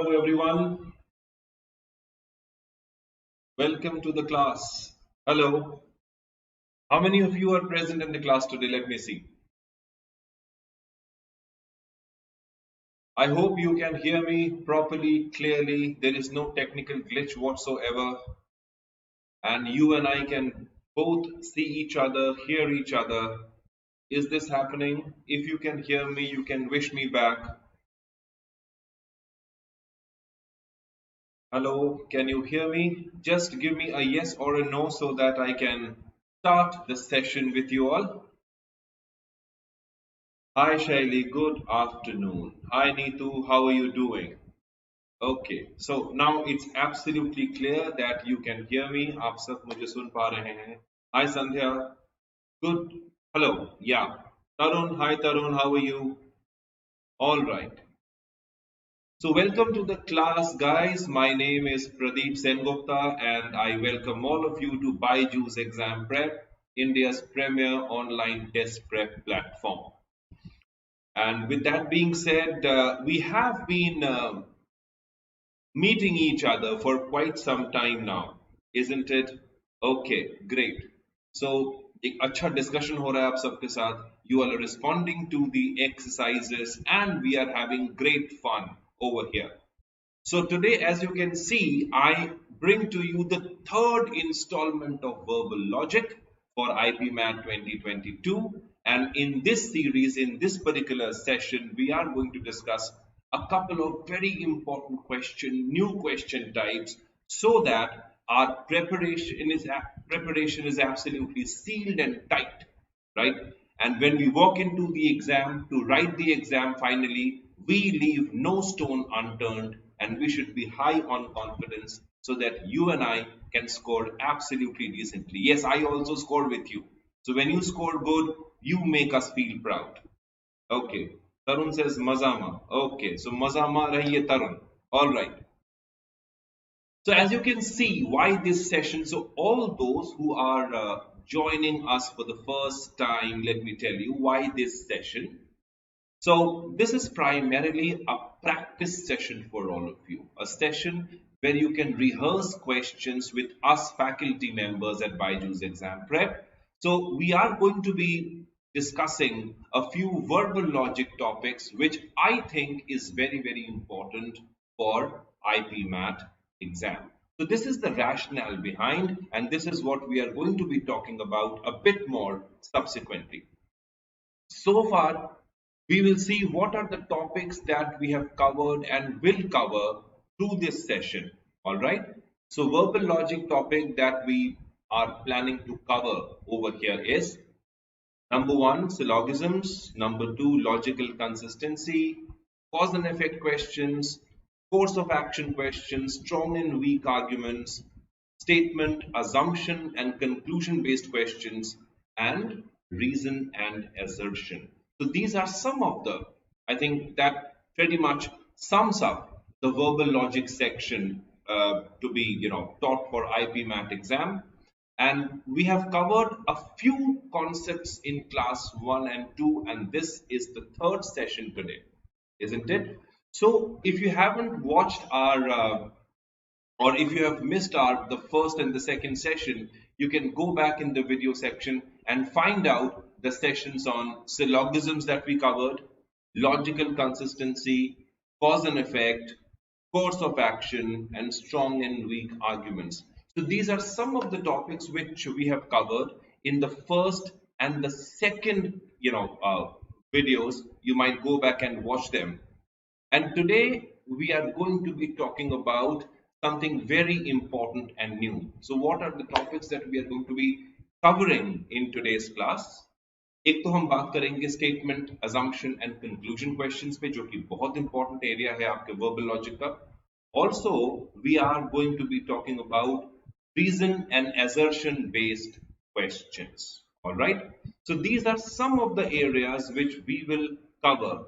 Hello everyone, welcome to the class. Hello, how many of you are present in the class today? Let me see. I hope you can hear me properly, clearly. There is no technical glitch whatsoever, and you and I can both see each other, hear each other. Is this happening? If you can hear me, you can wish me back. Hello, can you hear me? Just give me a yes or a no so that I can start the session with you all. Hi Shaili, good afternoon. Hi Neetu, how are you doing? Okay, so now it's absolutely clear that you can hear me. आप सब मुझे सुन पा रहे हैं. Hi Sandhya, good. Hello, yeah. Tarun, hi Tarun, how are you? All right. So welcome to the class, guys. My name is Pradip Sengupta, and I welcome all of you to BYJU'S Exam Prep, India's premier online test prep platform. And with that being said, we have been meeting each other for quite some time now, isn't it? Okay, great. So एक अच्छा discussion हो रहा है आप सबके साथ. You all are responding to the exercises, and we are having great fun over here. So today, as you can see, I bring to you the third installment of verbal logic for IPMAT 2022. And in this series, in this particular session, we are going to discuss a couple of very important new question types, so that our preparation is absolutely sealed and tight, right? And when we walk into the exam to write the exam finally, we leave no stone unturned, and we should be high on confidence so that you and I can score absolutely decently. Yes, I also scored with you. So when you score good, you make us feel proud. Okay. Tarun says Mazama. Okay, so Mazama rahiye Tarun. All right. So as you can see, why this session? So all those who are joining us for the first time, let me tell you why this session. So this is primarily a practice session for all of you, a session where you can rehearse questions with us faculty members at BYJU'S Exam Prep. So we are going to be discussing a few verbal logic topics, which I think is very, very important for IPMAT exam. So this is the rationale behind, and this is what we are going to be talking about a bit more subsequently. So far, we will see what are the topics that we have covered and will cover through this session. All right. So verbal logic topic that we are planning to cover over here is number one, syllogisms. Number two, logical consistency, cause and effect questions, course of action questions, strong and weak arguments, statement, assumption and conclusion based questions, and reason and assertion. So these are some of the, I think that pretty much sums up the verbal logic section to be taught for IPMAT exam. And we have covered a few concepts in class 1 and 2, and this is the third session today, isn't it? So if you haven't watched our or if you have missed our the first and the second session, you can go back in the video section and find out the sessions on syllogisms that we covered, logical consistency, cause and effect, course of action, and strong and weak arguments. So these are some of the topics which we have covered in the first and the second videos. You might go back and watch them. And today we are going to be talking about something very important and new. So what are the topics that we are going to be covering in today's class? एक तो हम बात करेंगे statement, assumption and conclusion questions पे, जो कि बहुत important area है आपके verbal logic का. Also, we are going to be talking about reason and assertion based questions. All right. So these are some of the areas which we will cover.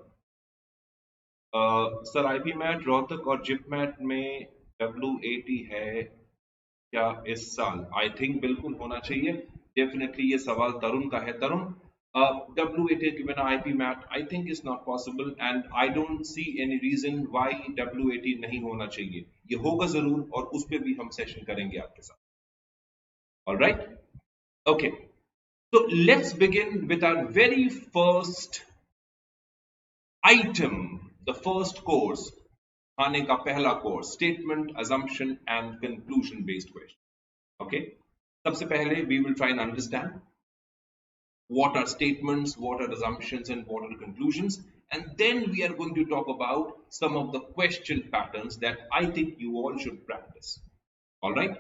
Sir IPMAT Rohtak और जिपमैट में W80 है क्या इस साल? I think बिल्कुल होना चाहिए. Definitely ये सवाल तरुण का है. तरुण, W80 given a IPMAT, I think is not possible, and I don't see any reason why W80 नहीं होना चाहिए. ये होगा जरूर, और उस पे भी हम सेशन करेंगे आपके साथ. All right? Okay. So let's begin with our very first item, the first course, खाने का पहला course, statement, assumption and conclusion based question. Okay? सबसे पहले we will try and understand what are statements, what are assumptions, and what are conclusions. And then we are going to talk about some of the question patterns that I think you all should practice. All right.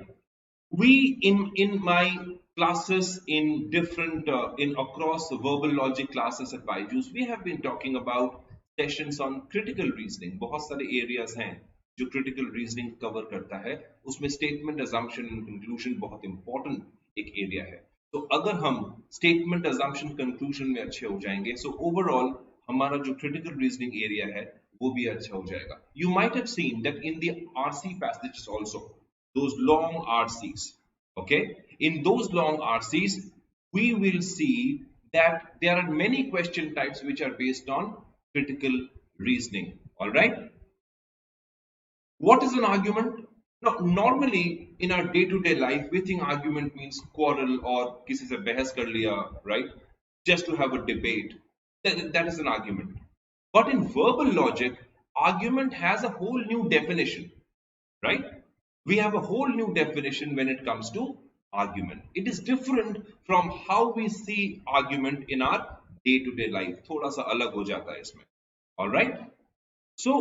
We in my classes in different in across the verbal logic classes at BYJU'S, we have been talking about sessions on critical reasoning. बहुत सारे areas हैं जो critical reasoning cover करता है. उसमें statement, assumption and conclusion बहुत important एक area है. तो अगर हम स्टेटमेंट अजम्पशन कंक्लूजन में अच्छे हो जाएंगे, सो ओवरऑल हमारा जो क्रिटिकल रीजनिंग एरिया है वो भी अच्छा हो जाएगा. You might have seen that in the RC passages also, those long RCs, okay, in those long RCs we will see that there are many question types which are based on critical reasoning. All right, what is an argument? Now, normally in our day-to-day life, we think argument means quarrel or किसी से बहस कर लिया, right? Just to have a debate. That is an argument. But in verbal logic, argument has a whole new definition, right? We have a whole new definition when it comes to argument. It is different from how we see argument in our day-to-day life. थोड़ा सा अलग हो जाता है इसमें. All right? So,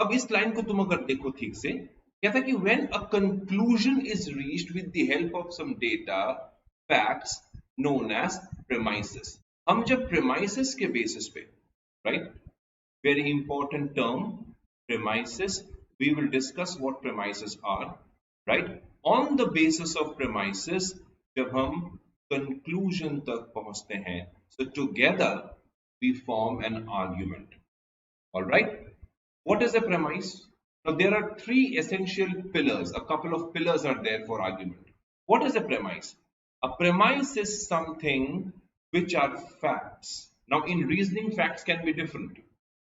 अब इस line को तुम अगर देखो ठीक से, क्या था कि when a conclusion is reached with the help of some data, facts known as premises. हम जब premises के basis पे, right, very important term, premises, we will discuss what premises are, right? On the basis of premises, जब हम conclusion तक पहुंचते हैं, so together we form an argument. All right? What is a premise? Now, there are three essential pillars. A couple of pillars are there for argument. What is a premise? A premise is something which are facts. Now, in reasoning, facts can be different,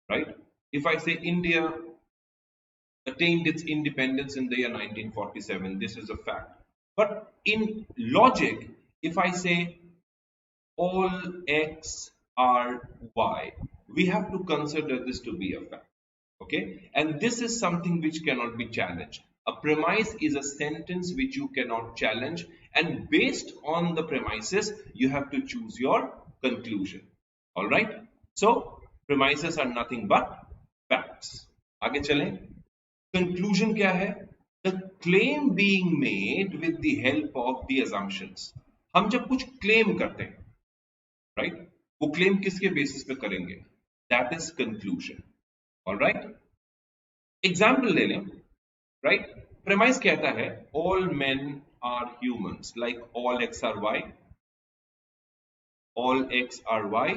right? If I say India attained its independence in the year 1947, this is a fact. But in logic, if I say all X are Y, we have to consider this to be a fact. Okay, and this is something which cannot be challenged. A premise is a sentence which you cannot challenge, and based on the premises you have to choose your conclusion. All right, so premises are nothing but facts. आगे चलें. Conclusion क्या है? The claim being made with the help of the assumptions. हम जब कुछ claim करते हैं, right, वो claim किसके basis पे करेंगे? That is conclusion. All right, example ले लें, right? Premise कहता है all men are humans, like all x are y, all x are y.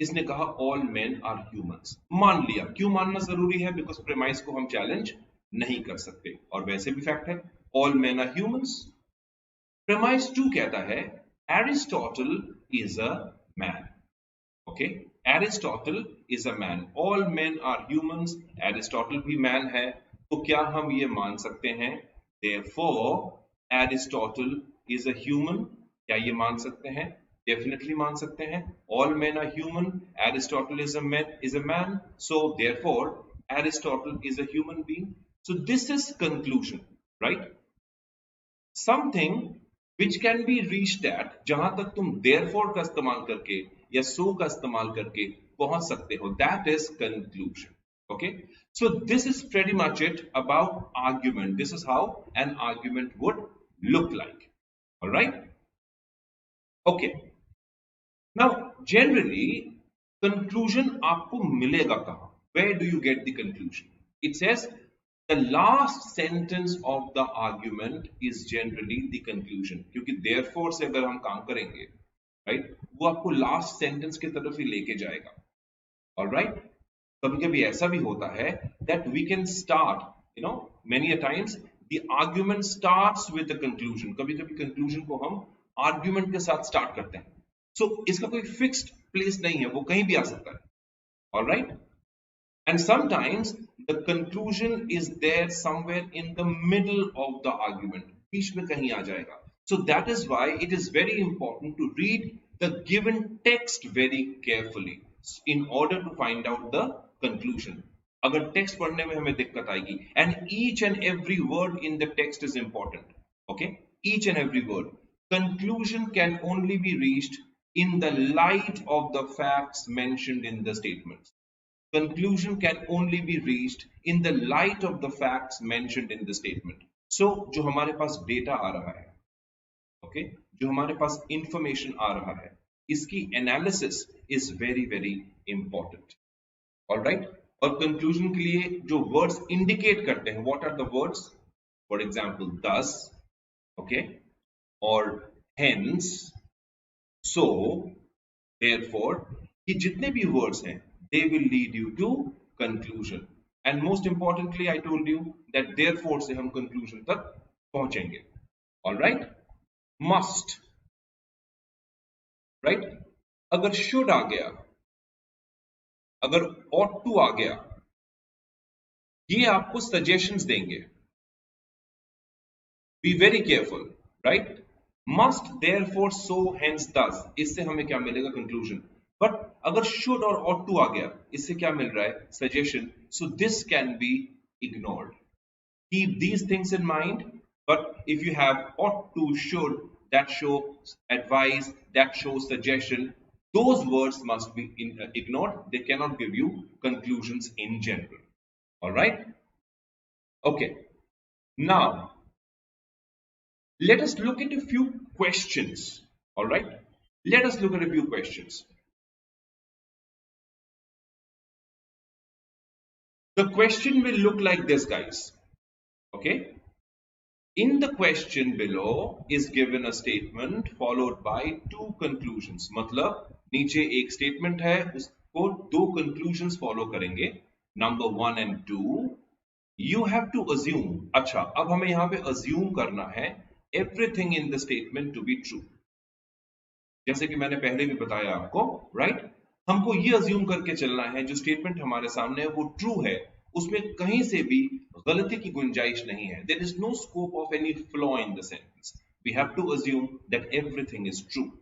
इसने कहा all men are humans. मान लिया. क्यों मानना जरूरी है? Because premise को हम challenge नहीं कर सकते, और वैसे भी fact है all men are humans. Premise 2 कहता है Aristotle is a man. Okay, Aristotle is a man. All men are humans. Aristotle भी man है. तो क्या हम ये मान सकते हैं? Therefore, Aristotle is a human. क्या ये मान सकते हैं? Definitely मान सकते हैं. All men are human. Aristotle is a man. So therefore, Aristotle is a human being. So this is conclusion, right? Something which can be reached at, जहां तक तुम therefore का इस्तेमाल करके या so का इस्तेमाल करके पहुंच सकते हो, that is conclusion. Okay, so this is pretty much it about argument. This is how an argument would look like. All right, okay. Now generally conclusion आपको मिलेगा कहां? Where do you get the conclusion? It says the last sentence of the argument is generally the conclusion. क्योंकि therefore से अगर हम काम करेंगे, right, वो आपको last sentence की तरफ ही लेके जाएगा. All right, कभी कभी ऐसा भी होता है that we can start, you know, many a times the argument starts with the conclusion. कभी कभी conclusion को हम argument के साथ start करते हैं. सो इसका कोई फिक्स्ड प्लेस नहीं है, वो कहीं भी आ सकता है. Alright. And sometimes the conclusion is there somewhere in the middle of the argument. बीच में कहीं आ जाएगा. So that is why it is very important to read the given text very carefully in order to find out the conclusion. अगर text पढ़ने में हमें दिक्कत आएगी, and each and every word in the text is important. Okay, each and every word. Conclusion can only be reached in the light of the facts mentioned in the statements. Conclusion can only be reached in the light of the facts mentioned in the statement. So जो हमारे पास data आ रहा है, okay, जो हमारे पास information आ रहा है, इसकी analysis is very very important. All right. और conclusion के लिए जो words indicate करते हैं, what are the words? For example, thus, okay, or hence, so, therefore, ये जितने भी words हैं, they will lead you to conclusion. And most importantly, I told you that therefore से हम conclusion तक पहुंचेंगे. All right? Must. Right? अगर should आ गया, अगर ought to आ गया, ये आपको suggestions देंगे. Be very careful. Right? Must, therefore, so, hence, thus. इससे हमें क्या मिलेगा? Conclusion. But अगर should और ought to आ गया, इससे क्या मिल रहा है? Suggestion. So this can be ignored. Keep these things in mind. But if you have ought to, should, that shows advice, that shows suggestion, those words must be ignored. They cannot give you conclusions in general. All right? Okay. Now, let us look at a few questions. All right? Let us look at a few questions. The question will look like this, guys. Okay? In the question below is given a statement followed by two conclusions. मतलब नीचे एक statement है, उसको दो conclusions follow करेंगे. Number 1 and 2. You have to assume. अच्छा, अब हमें यहाँ पे assume करना है everything in the statement to be true. जैसे कि मैंने पहले भी बताया आपको, right? हमको ये assume करके चलना है जो statement हमारे सामने है वो true है, उसमें कहीं से भी गलती की गुंजाइश नहीं है. There is no scope of any flaw in the sentence. We have to assume that everything is true.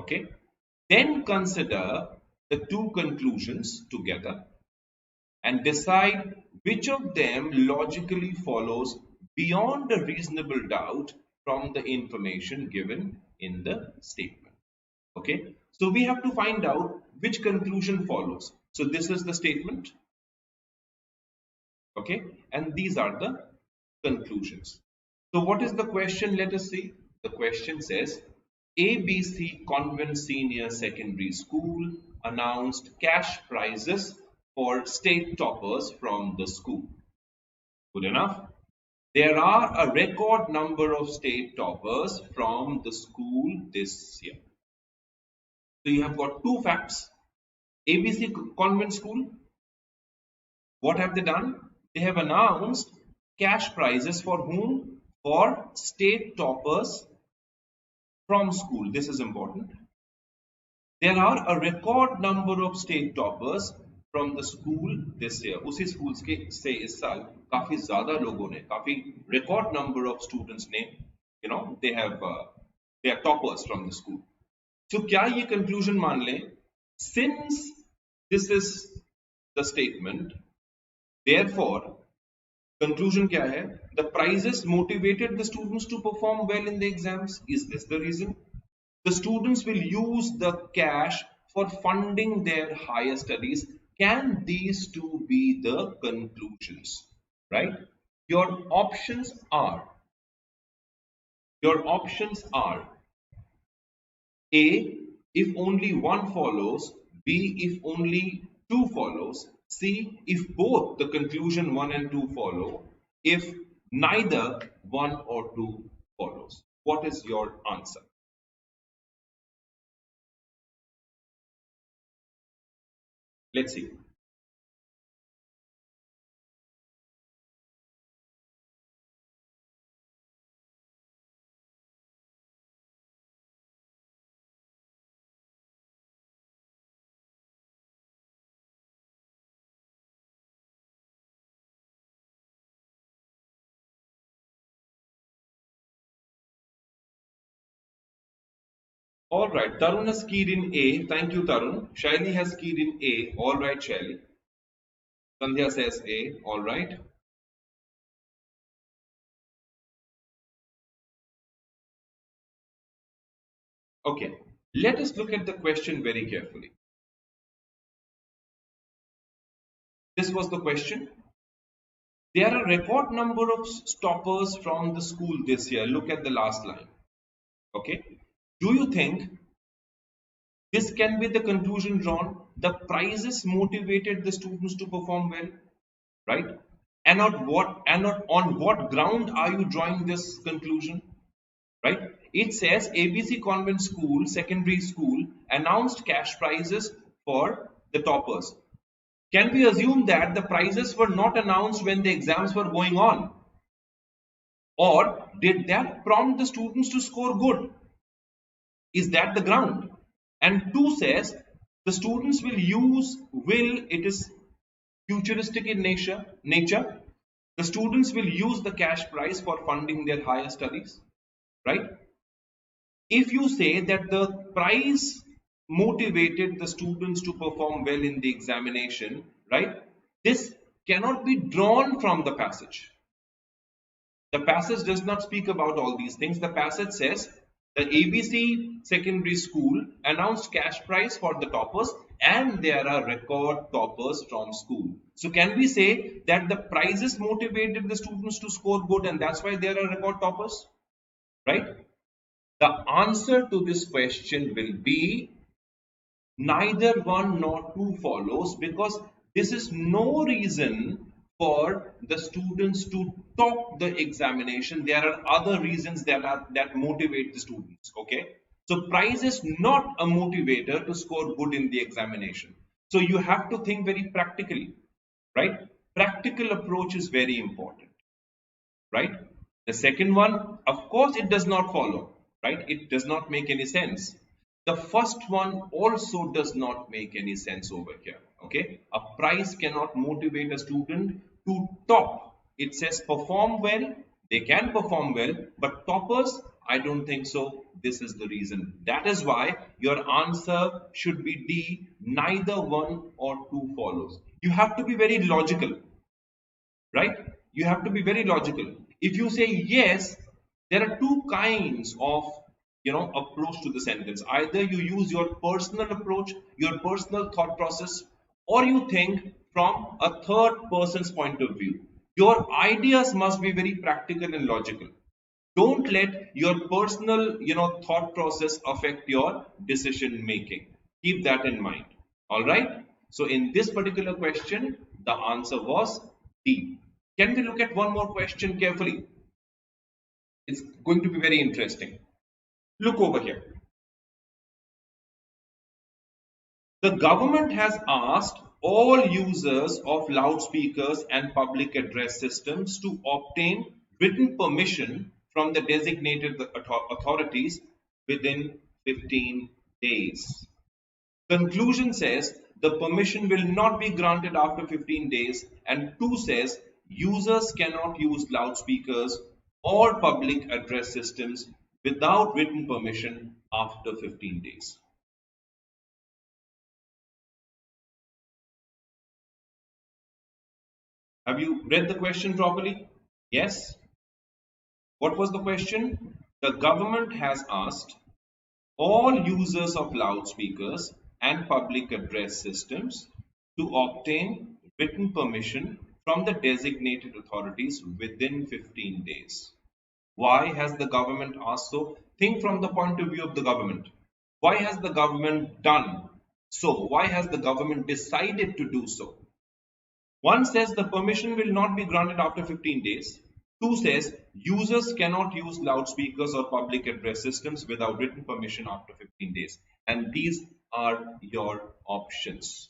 Okay? Then consider the two conclusions together and decide which of them logically follows beyond a reasonable doubt from the information given in the statement. Okay? So we have to find out which conclusion follows. So this is the statement. Okay, and these are the conclusions. So what is the question? Let us see. The question says ABC Convent Senior Secondary School announced cash prizes for state toppers from the school. Good enough. There are a record number of state toppers from the school this year. So you have got two facts. ABC Convent School, what have they done? They have announced cash prizes for whom? For state toppers from school. This is important. There are a record number of state toppers from the school this year. उसी schools के से इस साल काफी ज़्यादा लोगों ने, काफी record number of students ने, they are toppers from the school. So क्या ये conclusion मान लें? Since this is the statement, therefore, conclusion क्या है? The prizes motivated the students to perform well in the exams. Is this the reason? The students will use the cash for funding their higher studies. Can these two be the conclusions? Right? Your options are A, if only one follows, B, if only two follows, C, if both the conclusion 1 and 2 follow, if neither 1 or 2 follows. What is your answer? Let's see. All right, Tarun has keyed in A. Thank you, Tarun. Shaili has keyed in A. All right, Shaili. Sandhya says A. All right. Okay, let us look at the question very carefully. This was the question. There are a record number of stoppers from the school this year. Look at the last line. Okay. Do you think this can be the conclusion drawn? The prizes motivated the students to perform well, right? And on what ground are you drawing this conclusion? Right? It says ABC Convent School, secondary school, announced cash prizes for the toppers. Can we assume that the prizes were not announced when the exams were going on? Or did that prompt the students to score good? Is that the ground? And 2 says the students it is futuristic in nature. The students will use the cash prize for funding their higher studies, right? If you say that the prize motivated the students to perform well in the examination, right? This cannot be drawn from the passage. The passage does not speak about all these things. The passage says the ABC secondary school announced cash prize for the toppers and there are record toppers from school. So can we say that the prizes motivated the students to score good and that's why there are record toppers? Right? The answer to this question will be neither one nor two follows, because this is no reason for the students to top the examination. There are other reasons that motivate the students. Okay, so prize is not a motivator to score good in the examination. So you have to think very practically, right? Practical approach is very important, right? The second one, of course, it does not follow, right? It does not make any sense. The first one also does not make any sense over here. Okay, a prize cannot motivate a student to top. It says perform well, they can perform well, but toppers, I don't think so. This is the reason. That is why your answer should be D, neither one or two follows. You have to be very logical, right? You have to be very logical. If you say yes, there are two kinds of approach to the sentence. Either you use your personal approach, your personal thought process, or you think from a third person's point of view. Your ideas must be very practical and logical. Don't let your personal thought process affect your decision making. Keep that in mind. All right, so in this particular question the answer was D. Can we look at one more question carefully? It's going to be very interesting. Look over here. The government has asked all users of loudspeakers and public address systems to obtain written permission from the designated authorities within 15 days. Conclusion says the permission will not be granted after 15 days, and 2 says users cannot use loudspeakers or public address systems without written permission after 15 days. Have you read the question properly? Yes. What was the question? The government has asked all users of loudspeakers and public address systems to obtain written permission from the designated authorities within 15 days. Why has the government asked so? Think from the point of view of the government. Why has the government done so? Why has the government decided to do so? One says the permission will not be granted after 15 days. 2 says users cannot use loudspeakers or public address systems without written permission after 15 days. And these are your options.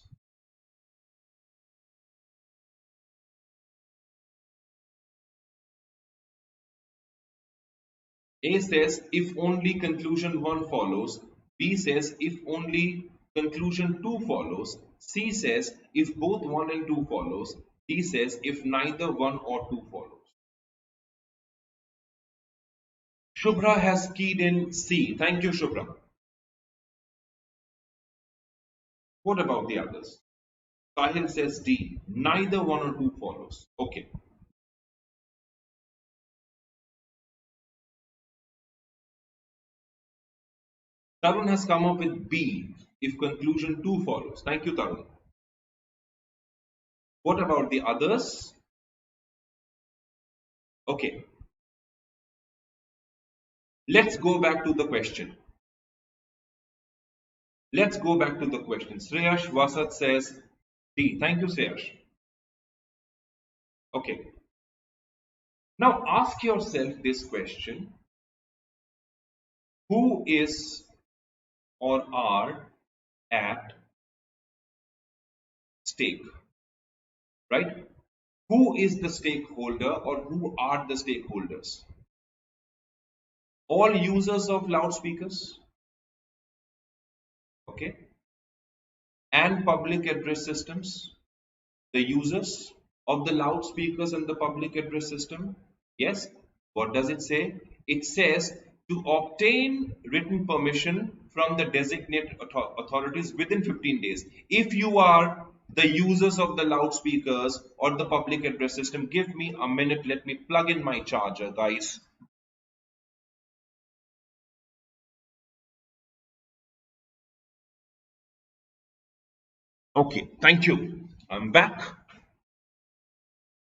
A says if only conclusion 1 follows. B says if only conclusion 2 follows. C says if both 1 and 2 follows. D says if neither 1 or 2 follows. Shubhra has keyed in C. Thank you, Shubhra. What about the others? Sahil says D. Neither one or two follows. Okay. Tarun has come up with B. If conclusion 2 follows. Thank you, Tarun. What about the others? Okay. Let's go back to the question. Let's go back to the question. Sreyash Vasat says D. Thank you, Sreyash. Okay. Now ask yourself this question. Who is or are at stake? Right? Who is the stakeholder or who are the stakeholders? All users of loudspeakers, okay, and public address systems, the users of the loudspeakers and the public address system. Yes. What does it say? It says to obtain written permission from the designated authorities within 15 days. If you are the users of the loudspeakers or the public address system, give me a minute, let me plug in my charger, guys. Okay, thank you. I'm back.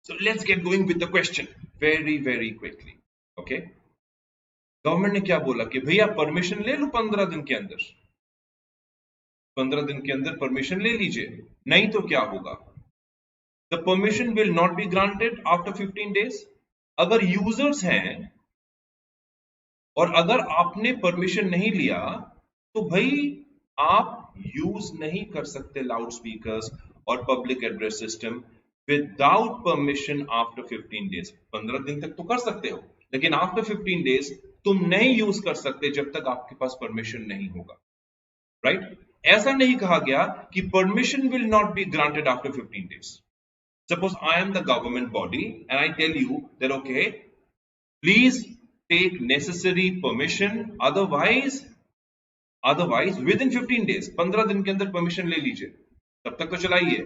So let's get going with the question very quickly. Okay. Government ने क्या बोला कि भैया permission ले लो 15 दिन के अंदर, 15 दिन के अंदर परमिशन ले लीजिए, नहीं तो क्या होगा? The permission will not be granted after 15 days. अगर यूजर्स हैं और अगर आपने परमिशन नहीं लिया तो भाई आप यूज नहीं कर सकते लाउड स्पीकर्स और public address system without permission after 15 days. 15 दिन तक तो कर सकते हो, लेकिन आफ्टर 15 डेज तुम नहीं यूज कर सकते जब तक आपके पास परमिशन नहीं होगा. राइट? ऐसा नहीं कहा गया कि permission will not be granted after 15 days. Suppose I am the government body and I tell you that okay, please take necessary permission, otherwise within 15 days, 15 दिन के अंदर परमिशन ले लीजिए, तब तक तो चलाइए.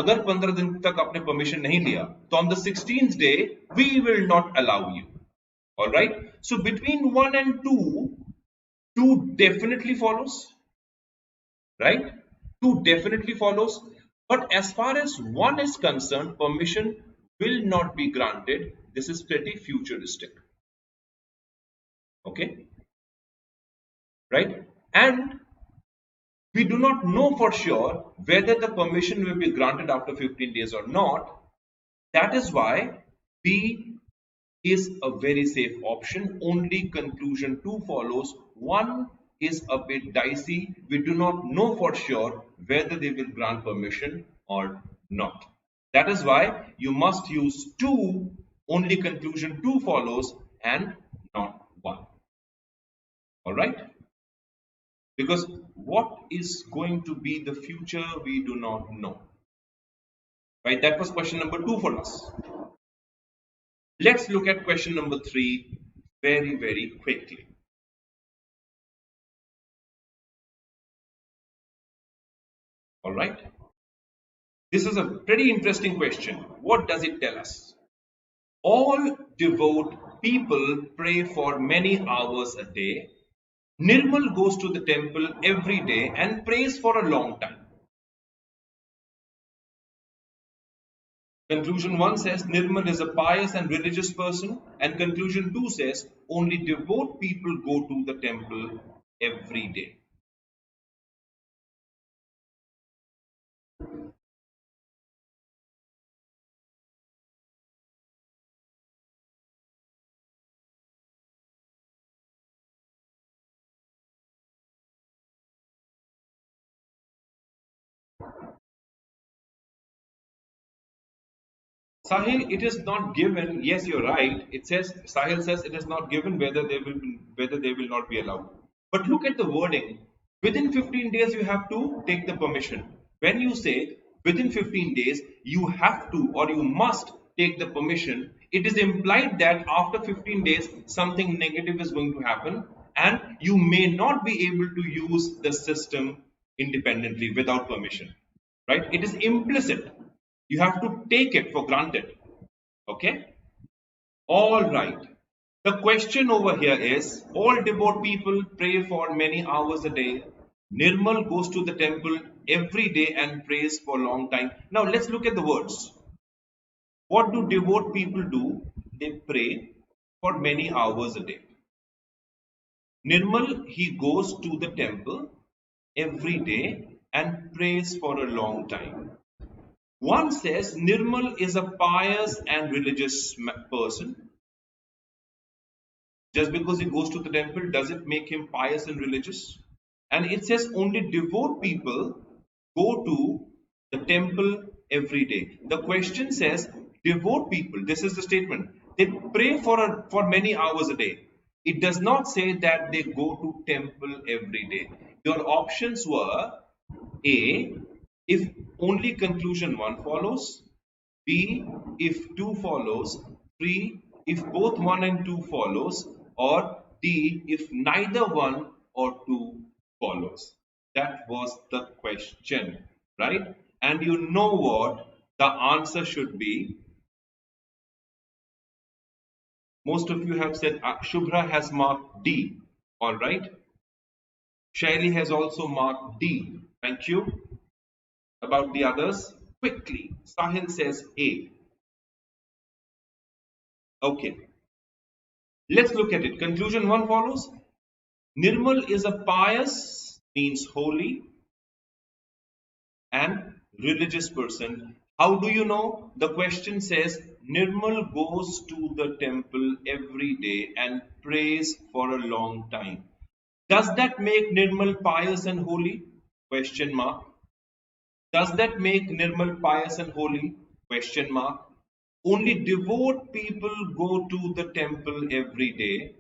अगर 15 दिन तक आपने परमिशन नहीं लिया तो on the 16th day we will not allow you. All right, so between 1 and 2 definitely follows, right? 2 definitely follows. But as far as 1 is concerned, permission will not be granted. This is pretty futuristic. Okay? Right? And we do not know for sure whether the permission will be granted after 15 days or not. That is why B is a very safe option. Only conclusion 2 follows. 1 is a bit dicey. We do not know for sure whether they will grant permission or not. That is why you must use 2. Only conclusion 2 follows and not 1. All right? Because what is going to be the future, we do not know. Right? That was question number 2 for us. Let's look at question number 3 very quickly. All right. This is a pretty interesting question. What does it tell us? All devout people pray for many hours a day. Nirmal goes to the temple every day and prays for a long time. Conclusion 1 says Nirmal is a pious and religious person, and conclusion 2 says only devout people go to the temple every day. Sahil, it is not given. Yes, you're right. It says Sahil says it is not given whether they will not be allowed. But look at the wording. Within 15 days you have to take the permission. When you say within 15 days you have to or you must take the permission, it is implied that after 15 days something negative is going to happen and you may not be able to use the system independently without permission, right? It is implicit. You have to take it for granted. Okay? All right. The question over here is, all devout people pray for many hours a day. Nirmal goes to the temple every day and prays for a long time. Now let's look at the words. What do devout people do? They pray for many hours a day. Nirmal, he goes to the temple every day and prays for a long time. One says Nirmal is a pious and religious person. Just because he goes to the temple, does it make him pious and religious? And it says only devout people go to the temple every day. The question says devout people, this is the statement, they pray for many hours a day. It does not say that they go to temple every day. Your options were A, if only conclusion 1 follows, B, if 2 follows, 3, if both 1 and 2 follows, or D, if neither 1 or 2 follows. That was the question, right? And you know what the answer should be. Most of you have said Shubhra has marked D. All right. Shaili has also marked D. Thank you. About the others, quickly. Sahil says A. Okay. Let's look at it. Conclusion 1 follows. Nirmal is a pious, means holy, and religious person. How do you know? The question says Nirmal goes to the temple every day and prays for a long time. Does that make Nirmal pious and holy? Question mark. Does that make Nirmal pious and holy? Question mark. Only devout people go to the temple every day.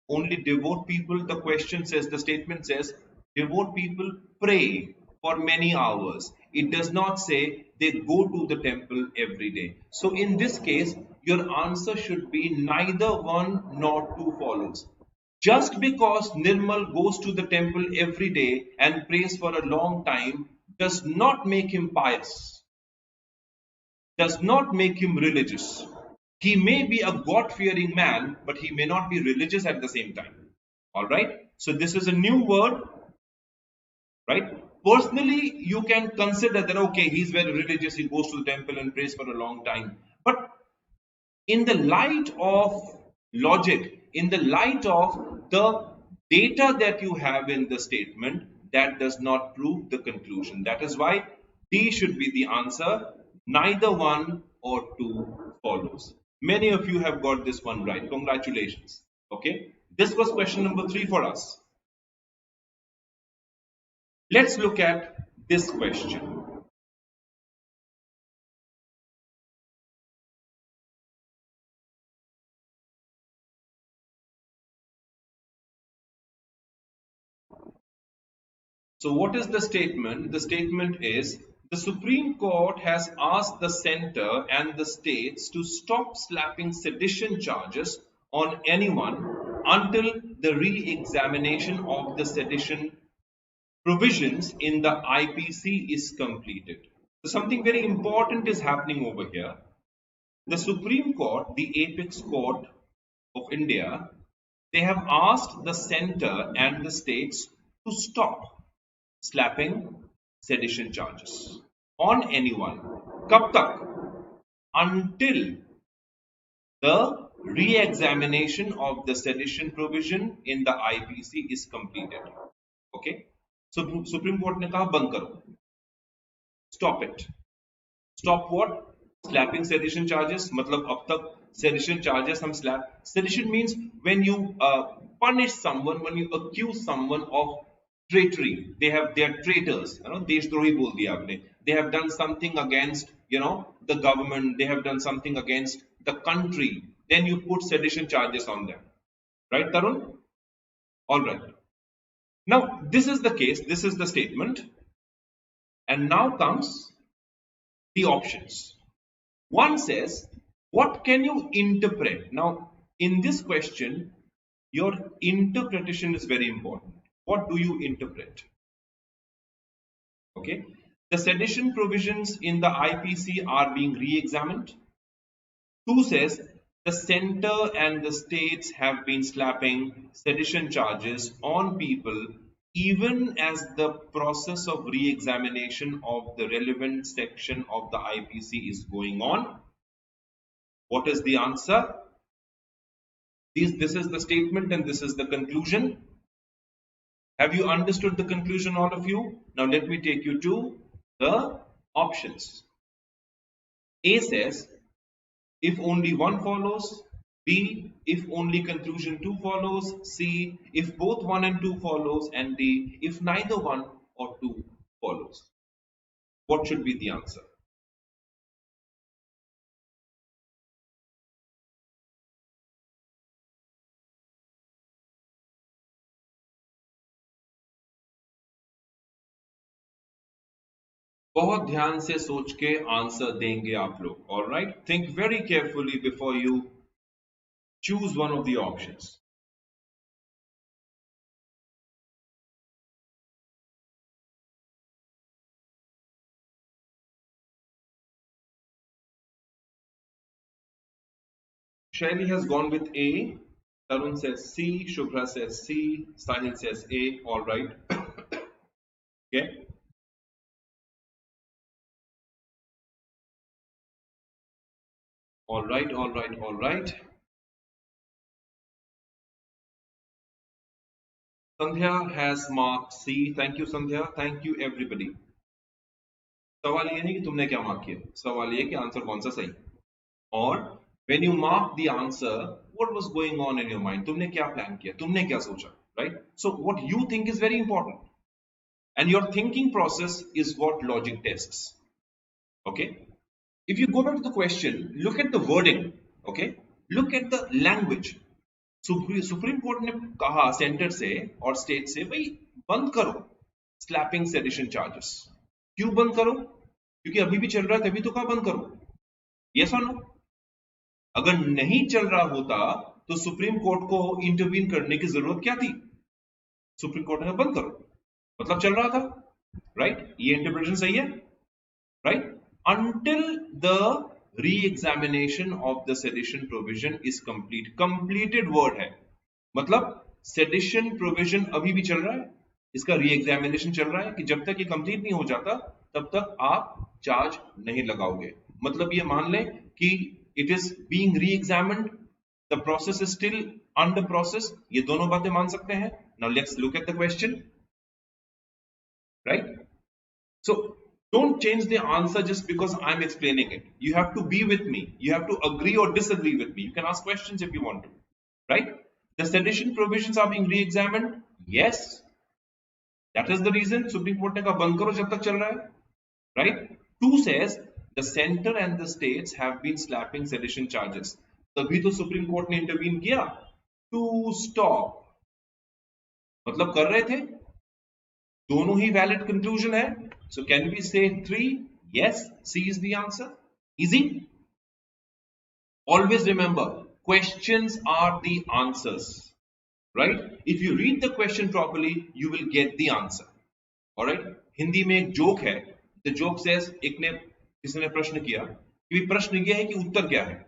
Only devout people, the question says, the statement says, devout people pray for many hours. It does not say they go to the temple every day. So in this case, your answer should be neither 1 nor 2 follows. Just because Nirmal goes to the temple every day and prays for a long time does not make him pious, does not make him religious. He may be a God-fearing man, but he may not be religious at the same time. All right. So this is a new word, right? Personally, you can consider that, okay, he's very religious. He goes to the temple and prays for a long time. But in the light of logic, in the light of the data that you have in the statement, that does not prove the conclusion. That is why D should be the answer. Neither 1 or 2 follows. Many of you have got this one right. Congratulations. Okay. This was question number 3 for us. Let's look at this question. So what is the statement? The statement is the Supreme Court has asked the center and the states to stop slapping sedition charges on anyone until the re-examination of the sedition provisions in the IPC is completed. So something very important is happening over here. The Supreme Court, the apex court of India, they have asked the center and the states to stop slapping sedition charges on anyone. Kab tak? Until the re-examination of the sedition provision in the IPC is completed. Okay? So Supreme Court ने कहा बंद करो. Stop it. Stop what? Slapping sedition charges. मतलब अब तक sedition charges हम slap. Sedition means when you punish someone, when you accuse someone of traitory. They are traitors. You know, देशद्रोही बोल दिया आपने. They have done something against, you know, the government. They have done something against the country. Then you put sedition charges on them. Right, Tarun? All right. Now, this is the case. This is the statement. And now comes the options. One says, what can you interpret? Now, in this question, your interpretation is very important. What do you interpret? Okay, the sedition provisions in the IPC are being re-examined. 2 says the center and the states have been slapping sedition charges on people even as the process of re-examination of the relevant section of the IPC is going on. What is the answer? This is the statement and this is the conclusion. Have you understood the conclusion, all of you? Now let me take you to the options. A says, if only one follows. B, if only conclusion 2 follows. C, if both 1 and 2 follows. And D, if neither 1 or 2 follows. What should be the answer? बहुत ध्यान से सोच के answer देंगे आप लोग. All right, think very carefully before you choose one of the options. Shaili has gone with A. Tarun says C. Shubhra says C. Sahil says A. All right. Okay. All right, all right, all right. Sandhya has marked C. Thank you, Sandhya. Thank you, everybody. सवाल ये नहीं कि तुमने क्या mark किया, सवाल ये कि आंसर कौन सा सही. और when you mark the answer, what was going on in your mind? तुमने क्या प्लान किया, तुमने क्या सोचा, right? So what you think is very important, and your thinking process is what logic tests. Okay. If you go back to the question, look at the wording. Okay, look at the language. Supreme court ने कहा centre से और state से, भाई बंद करो slapping sedition charges. क्यों बंद करो? क्योंकि अभी भी चल रहा है, तभी तो कहा बंद करो. यस और नो? अगर नहीं चल रहा होता तो सुप्रीम कोर्ट को इंटरवीन करने की जरूरत क्या थी? सुप्रीम कोर्ट ने बंद करो, मतलब चल रहा था, राइट? ये इंटरप्रिटेशन सही है, right? Until the re-examination of the sedition provision is complete. Completed word है, मतलब sedition provision अभी भी चल रहा है, इसका re-examination चल रहा है कि जब तक ये complete नहीं हो जाता तब तक आप चार्ज नहीं लगाओगे. मतलब ये मान लें कि it is being re-examined, the process is still under process. ये दोनों बातें मान सकते हैं. Now let's look at the question, right? So don't change the answer just because I'm explaining it. You have to be with me. You have to agree or disagree with me. You can ask questions if you want to, right? The sedition provisions are being re-examined. Yes, that is the reason Supreme Court ने कहा बंद करो जब तक चल रहा है, right? 2 says the center and the states have been slapping sedition charges. तभी तो Supreme Court ने intervene किया to stop. मतलब कर रहे थे. दोनों ही valid conclusion है. So can we say 3? Yes, C is the answer. Easy. Always remember, questions are the answers, right? If you read the question properly, you will get the answer. All right? Hindi में एक joke है. The joke says, किसी ने प्रश्न किया कि प्रश्न ये है कि उत्तर क्या है.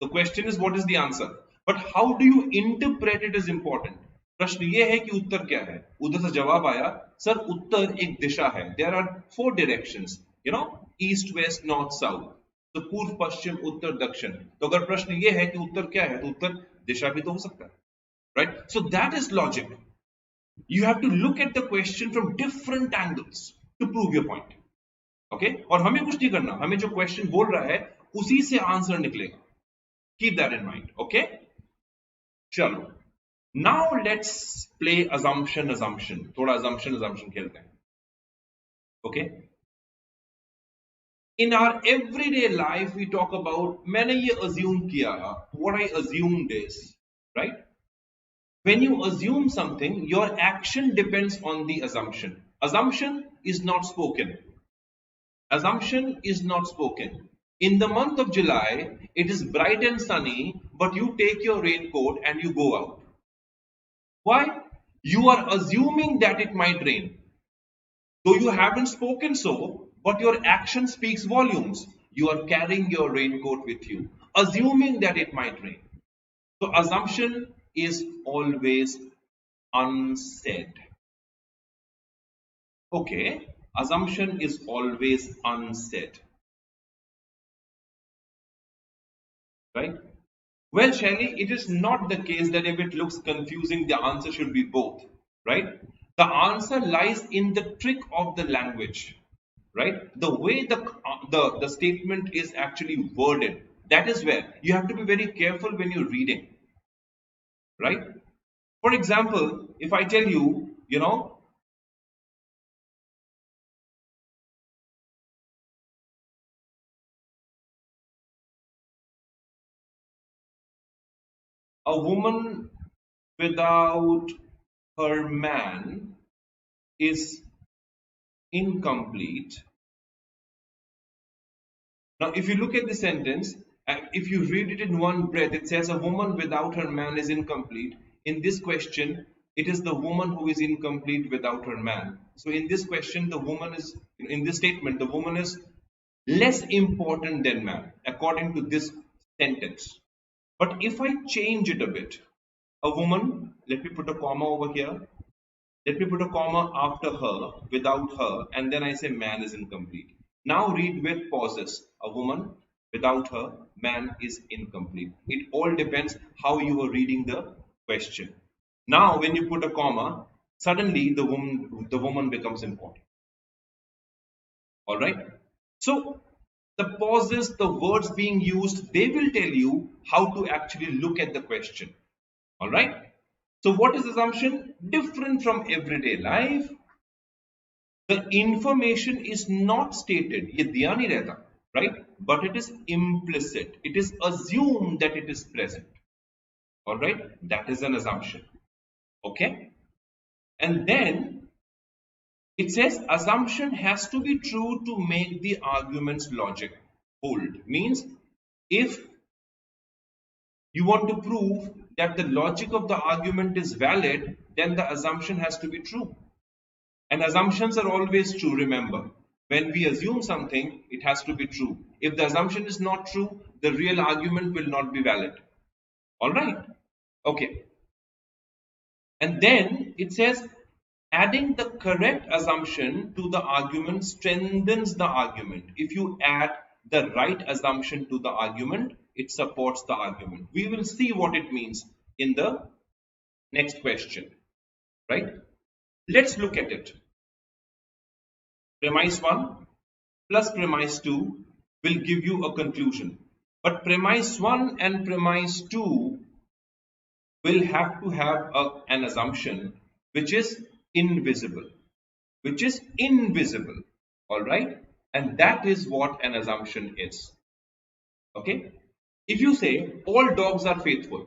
The question is what is the answer, but how do you interpret it is important. प्रश्न ये है कि उत्तर क्या है. उधर से जवाब आया, सर उत्तर एक दिशा है. There are 4 directions, you know, east, west, north, south. तो पूर्व, पश्चिम, उत्तर, दक्षिण. तो अगर प्रश्न ये है कि उत्तर क्या है तो उत्तर दिशा भी तो हो सकता है, right? So that is logic. You have to look at the question from different angles to prove your point. Okay? और हमें कुछ नहीं करना, हमें जो क्वेश्चन बोल रहा है उसी से आंसर निकलेगा. Keep that in mind. Okay? चलो. Now let's play assumption. थोड़ा assumption खेलते हैं. Okay? In our everyday life we talk about मैंने ये assume किया. What I assumed is, right? When you assume something, your action depends on the assumption. Assumption is not spoken. Assumption is not spoken. In the month of July, it is bright and sunny, but you take your raincoat and you go out. Why? You are assuming that it might rain. Though you haven't spoken so, but your action speaks volumes. You are carrying your raincoat with you, assuming that it might rain. So assumption is always unsaid. Okay, assumption is always unsaid. Right? Well, Shelley, it is not the case that if it looks confusing, the answer should be both. Right? The answer lies in the trick of the language. Right? The way the statement is actually worded. That is where you have to be very careful when you're reading. Right? For example, if I tell you, a woman without her man is incomplete. Now, if you look at the sentence, if you read it in one breath, it says a woman without her man is incomplete. In this question, it is the woman who is incomplete without her man. So in this question, in this statement, the woman is less important than man, according to this sentence. But if I change it a bit, a woman, let me put a comma over here. Let me put a comma after her, without her, and then I say man is incomplete. Now read with pauses. A woman without her, man is incomplete. It all depends how you are reading the question. Now, when you put a comma, suddenly the woman becomes important. All right. So the pauses, the words being used, they will tell you how to actually look at the question. All right. So what is assumption? Different from everyday life. The information is not stated, ये दिया नहीं रहता, right? But it is implicit. It is assumed that it is present. All right, that is an assumption. Okay, and then it says assumption has to be true to make the argument's logic hold. Means if you want to prove that the logic of the argument is valid, then the assumption has to be true. And assumptions are always true, remember. When we assume something, it has to be true. If the assumption is not true, the real argument will not be valid. All right? Okay. And then it says, adding the correct assumption to the argument strengthens the argument. If you add the right assumption to the argument, it supports the argument. We will see what it means in the next question. Right? Let's look at it. Premise 1 plus premise 2 will give you a conclusion. But premise 1 and premise 2 will have to have an assumption which is invisible. Which is invisible. Alright? And that is what an assumption is. Okay? If you say all dogs are faithful.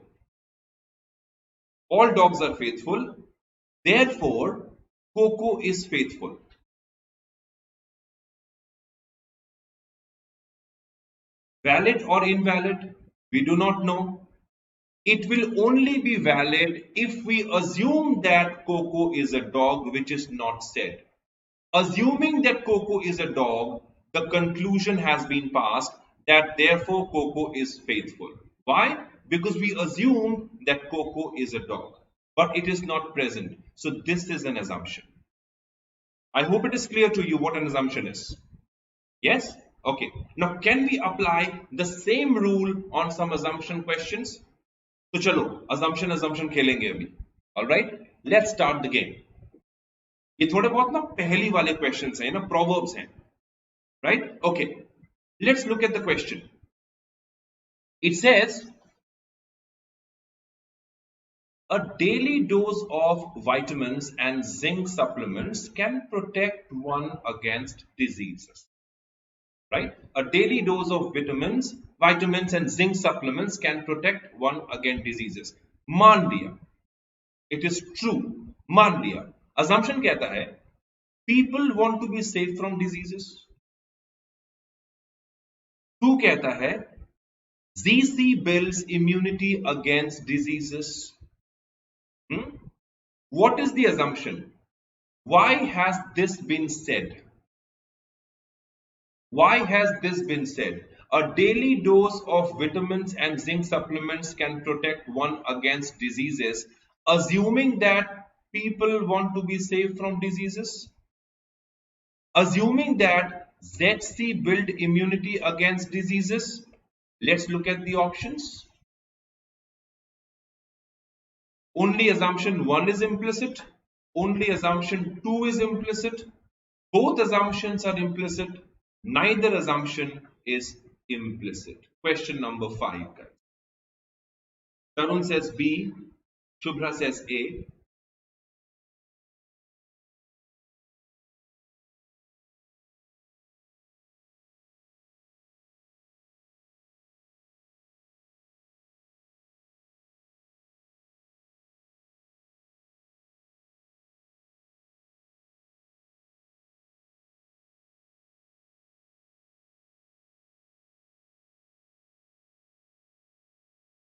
All dogs are faithful. Therefore, Coco is faithful. Valid or invalid? We do not know. It will only be valid if we assume that Coco is a dog, which is not said. Assuming that Coco is a dog, the conclusion has been passed that therefore Coco is faithful. Why? Because we assume that Coco is a dog, but it is not present. So this is an assumption. I hope it is clear to you what an assumption is. Yes? Okay. Now can we apply the same rule on some assumption questions? तो चलो assumption खेलेंगे अभी. All right, let's start the game. ये थोड़े बहुत ना पहली वाले questions हैं ना, proverbs हैं, right? Okay, let's look at the question. It says a daily dose of vitamins and zinc supplements can protect one against diseases. Right? A daily dose of vitamins and zinc supplements can protect one against diseases. मान लिया, it is true. मान लिया. Assumption कहता है, people want to be safe from diseases. True कहता है, ZC builds immunity against diseases. What is the assumption? Why has this been said? Why has this been said? A daily dose of vitamins and zinc supplements can protect one against diseases, assuming that people want to be safe from diseases. Assuming that ZC build immunity against diseases. Let's look at the options. Only assumption 1 is implicit. Only assumption 2 is implicit. Both assumptions are implicit. Neither assumption is implicit. Question number 5, guys. Tarun says B. Shubhra says A.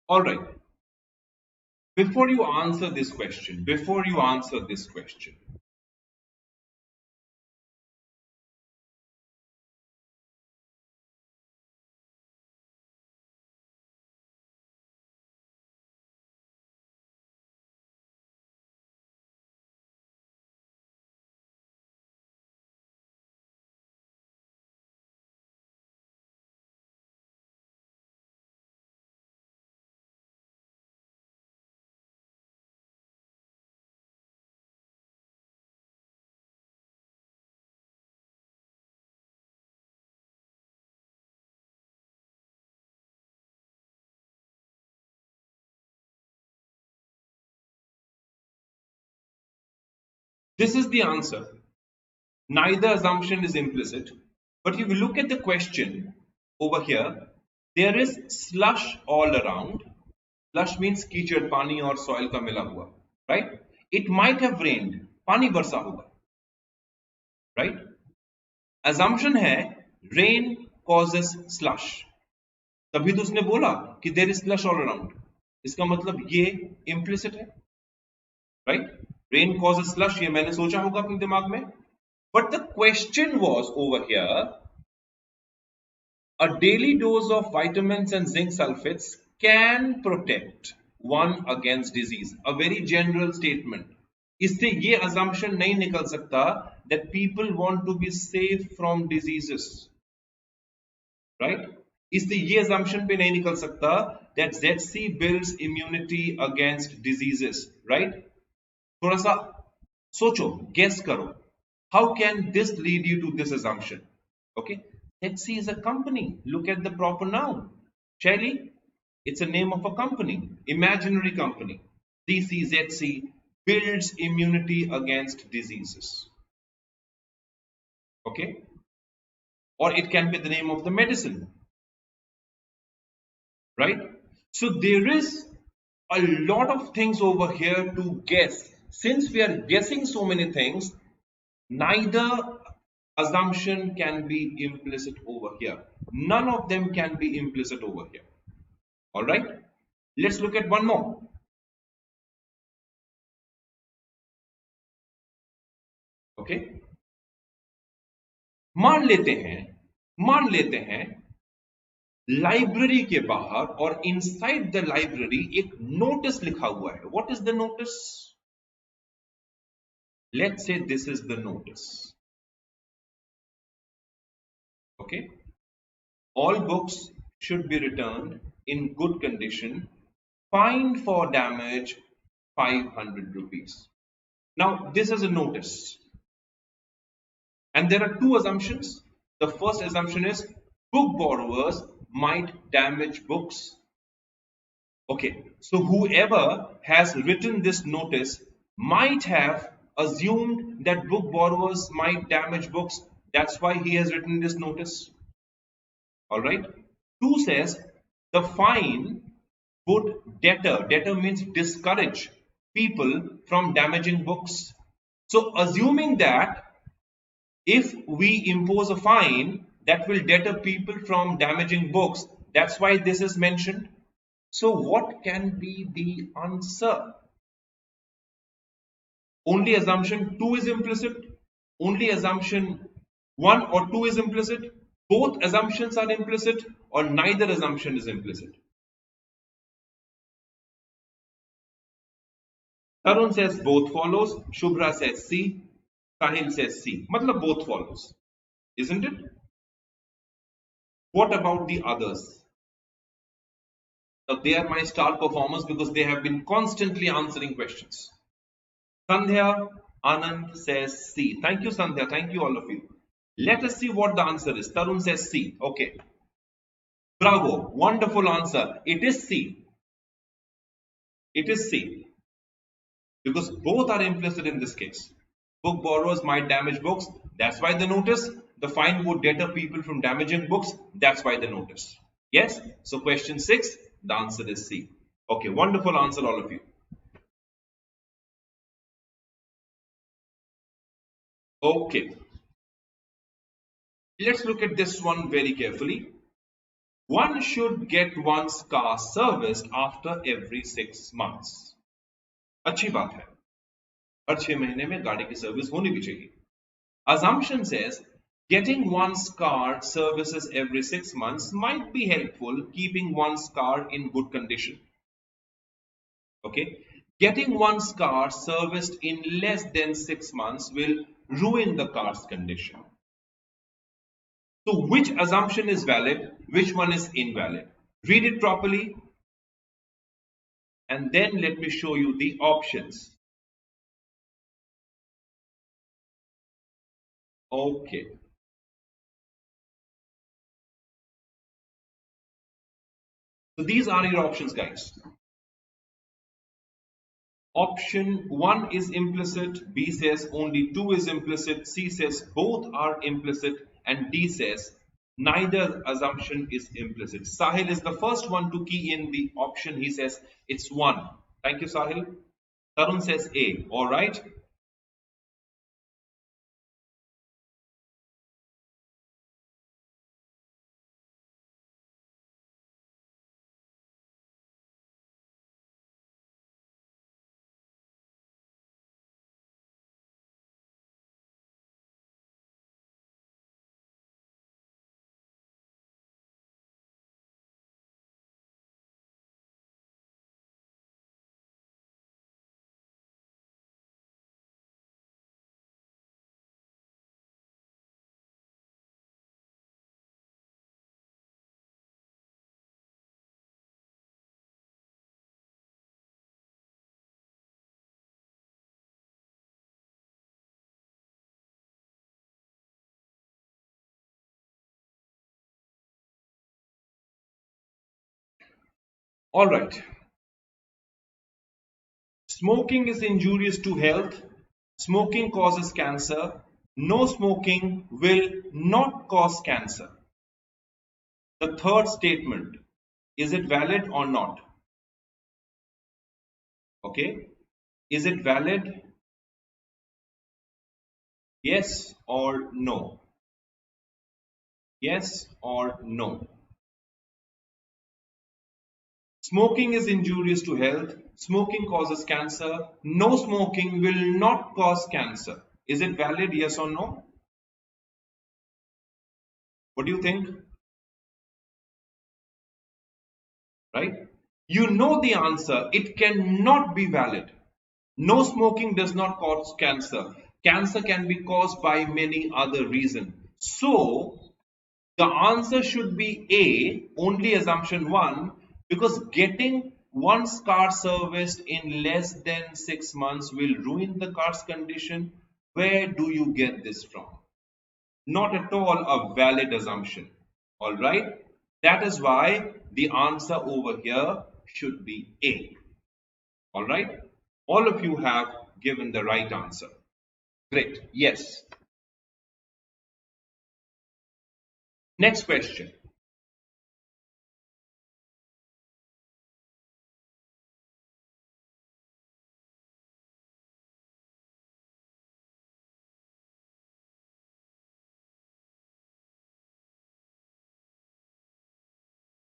All right. Before you answer this question, this is the answer. Neither assumption is implicit. But if you look at the question over here, there is slush all around. Slush means कीचड़, पानी और soil का मिला हुआ, right? It might have rained, पानी बरसा होगा, right? Assumption है rain causes slush. तभी तो उसने बोला कि there is slush all around. इसका मतलब ये implicit है, right? Rain causes slush, ये मैंने सोचा होगा अपने दिमाग में. But the question was over here, a daily dose of vitamins and zinc sulfates can protect one against disease. A very general statement. इससे ये assumption नहीं निकल सकता that people want to be safe from diseases, right? इससे ये assumption पे नहीं निकल सकता that ZC builds immunity against diseases, right? थोड़ा सा सोचो, guess करो. How can this lead you to this assumption? Okay, ZC is a company. Look at the proper noun. Shelly, it's a name of a company, imaginary company. DCZC builds immunity against diseases. Okay, or it can be the name of the medicine, right? So there is a lot of things over here to guess. Since we are guessing so many things, neither assumption can be implicit over here. None of them can be implicit over here. All right, let's look at one more. Okay, मान लेते हैं library के बाहर और inside the library एक notice लिखा हुआ है. What is the notice? Let's say this is the notice. Okay, all books should be returned in good condition. Fine for damage 500 rupees. Now this is a notice, and there are two assumptions. The first assumption is book borrowers might damage books. Okay, so whoever has written this notice might have assumed that book borrowers might damage books. That's why he has written this notice. All right. 2 says the fine would deter means discourage people from damaging books. So assuming that if we impose a fine, that will deter people from damaging books, that's why this is mentioned. So what can be the answer? Only assumption 2 is implicit. Only assumption 1 or 2 is implicit. Both assumptions are implicit, or neither assumption is implicit. Tarun says both follows. Shubhra says C. Sahil says C. Matlab both follows. Isn't it? What about the others? So they are my star performers because they have been constantly answering questions. Sandhya Anand says C. Thank you, Sandhya. Thank you, all of you. Let us see what the answer is. Tarun says C. Okay. Bravo. Wonderful answer. It is C. It is C. Because both are implicit in this case. Book borrowers might damage books. That's why the notice. The fine would deter people from damaging books. That's why the notice. Yes? So question 6, the answer is C. Okay, wonderful answer, all of you. Okay. Let's look at this one very carefully. One should get one's car serviced after every 6 months. अच्छी बात है. हर 6 महीने में गाड़ी की service होनी भी चाहिए. Assumption says getting one's car services every 6 months might be helpful, keeping one's car in good condition. Okay. Getting one's car serviced in less than 6 months will ruin the car's condition. So which assumption is valid? Which one is invalid? Read it properly. And then let me show you the options. Okay. So these are your options, guys. Option 1 is implicit, B says only 2 is implicit, C says both are implicit, and D says neither assumption is implicit. Sahil is the first one to key in the option. He says it's 1. Thank you, Sahil. Tarun says A. All right. All right. Smoking is injurious to health. Smoking causes cancer. No smoking will not cause cancer. The third statement, is it valid or not? Okay. Is it valid? Yes or no? Yes or no? Smoking is injurious to health. Smoking causes cancer. No smoking will not cause cancer. Is it valid? Yes or no? What do you think? Right? You know the answer. It cannot be valid. No smoking does not cause cancer. Cancer can be caused by many other reasons. So, the answer should be A, only assumption 1, because getting one's car serviced in less than 6 months will ruin the car's condition. Where do you get this from? Not at all a valid assumption. Alright? That is why the answer over here should be A. Alright? All of you have given the right answer. Great. Yes. Next question.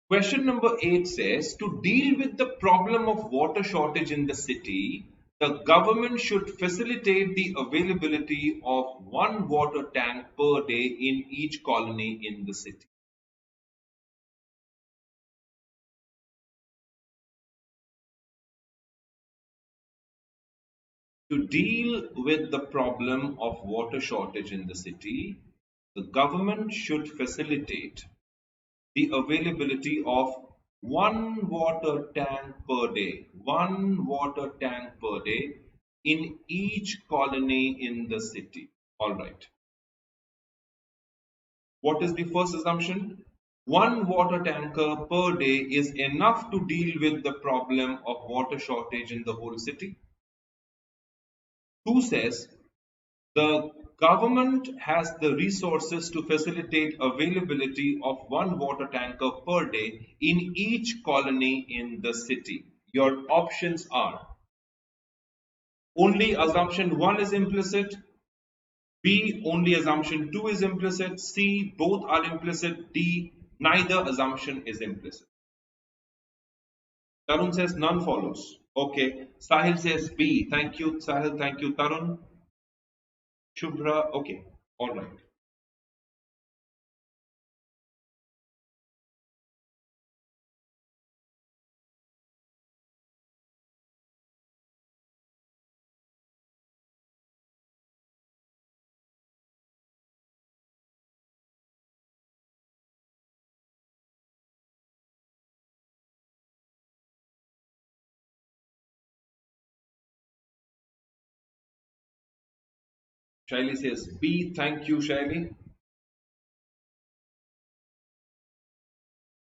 Question number 8 says, to deal with the problem of water shortage in the city, The government should facilitate the availability of one water tank per day in each colony in the city. To deal with the problem of water shortage in the city, the government should facilitate the availability of one water tank per day in each colony in the city. All right. What is the first assumption? One water tanker per day is enough to deal with the problem of water shortage in the whole city. Two says the government has the resources to facilitate availability of one water tanker per day in each colony in the city. Your options are only assumption 1 is implicit, B only assumption 2 is implicit, C both are implicit, D neither assumption is implicit. Tarun says none follows. Okay. Sahil says B. Thank you, Sahil. Thank you, Tarun. Shubhra. Okay. All right. Shaili says B. Thank you, Shaili.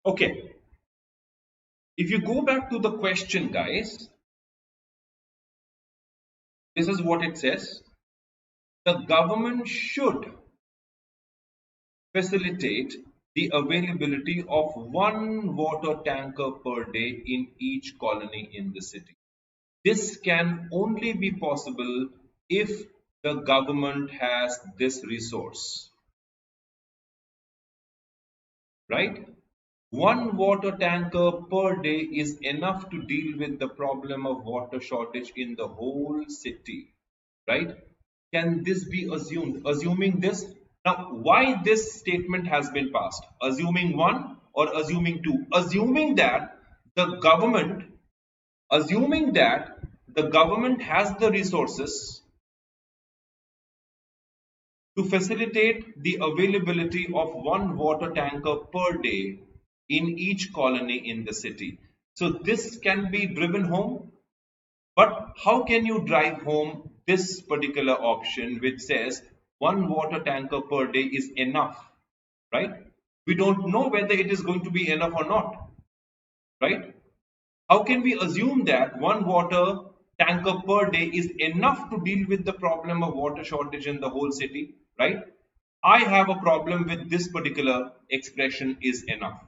Okay. If you go back to the question, guys, this is what it says. The government should facilitate the availability of one water tanker per day in each colony in the city. This can only be possible if the government has this resource, right? One water tanker per day is enough to deal with the problem of water shortage in the whole city, right? Can this be assumed? Assuming this, now why this statement has been passed? Assuming 1 or assuming 2? The government, assuming that the government has the resources to facilitate the availability of one water tanker per day in each colony in the city. So this can be driven home, but how can you drive home this particular option which says one water tanker per day is enough, right? We don't know whether it is going to be enough or not, right? How can we assume that one water tanker per day is enough to deal with the problem of water shortage in the whole city, right? I have a problem with this particular expression is enough.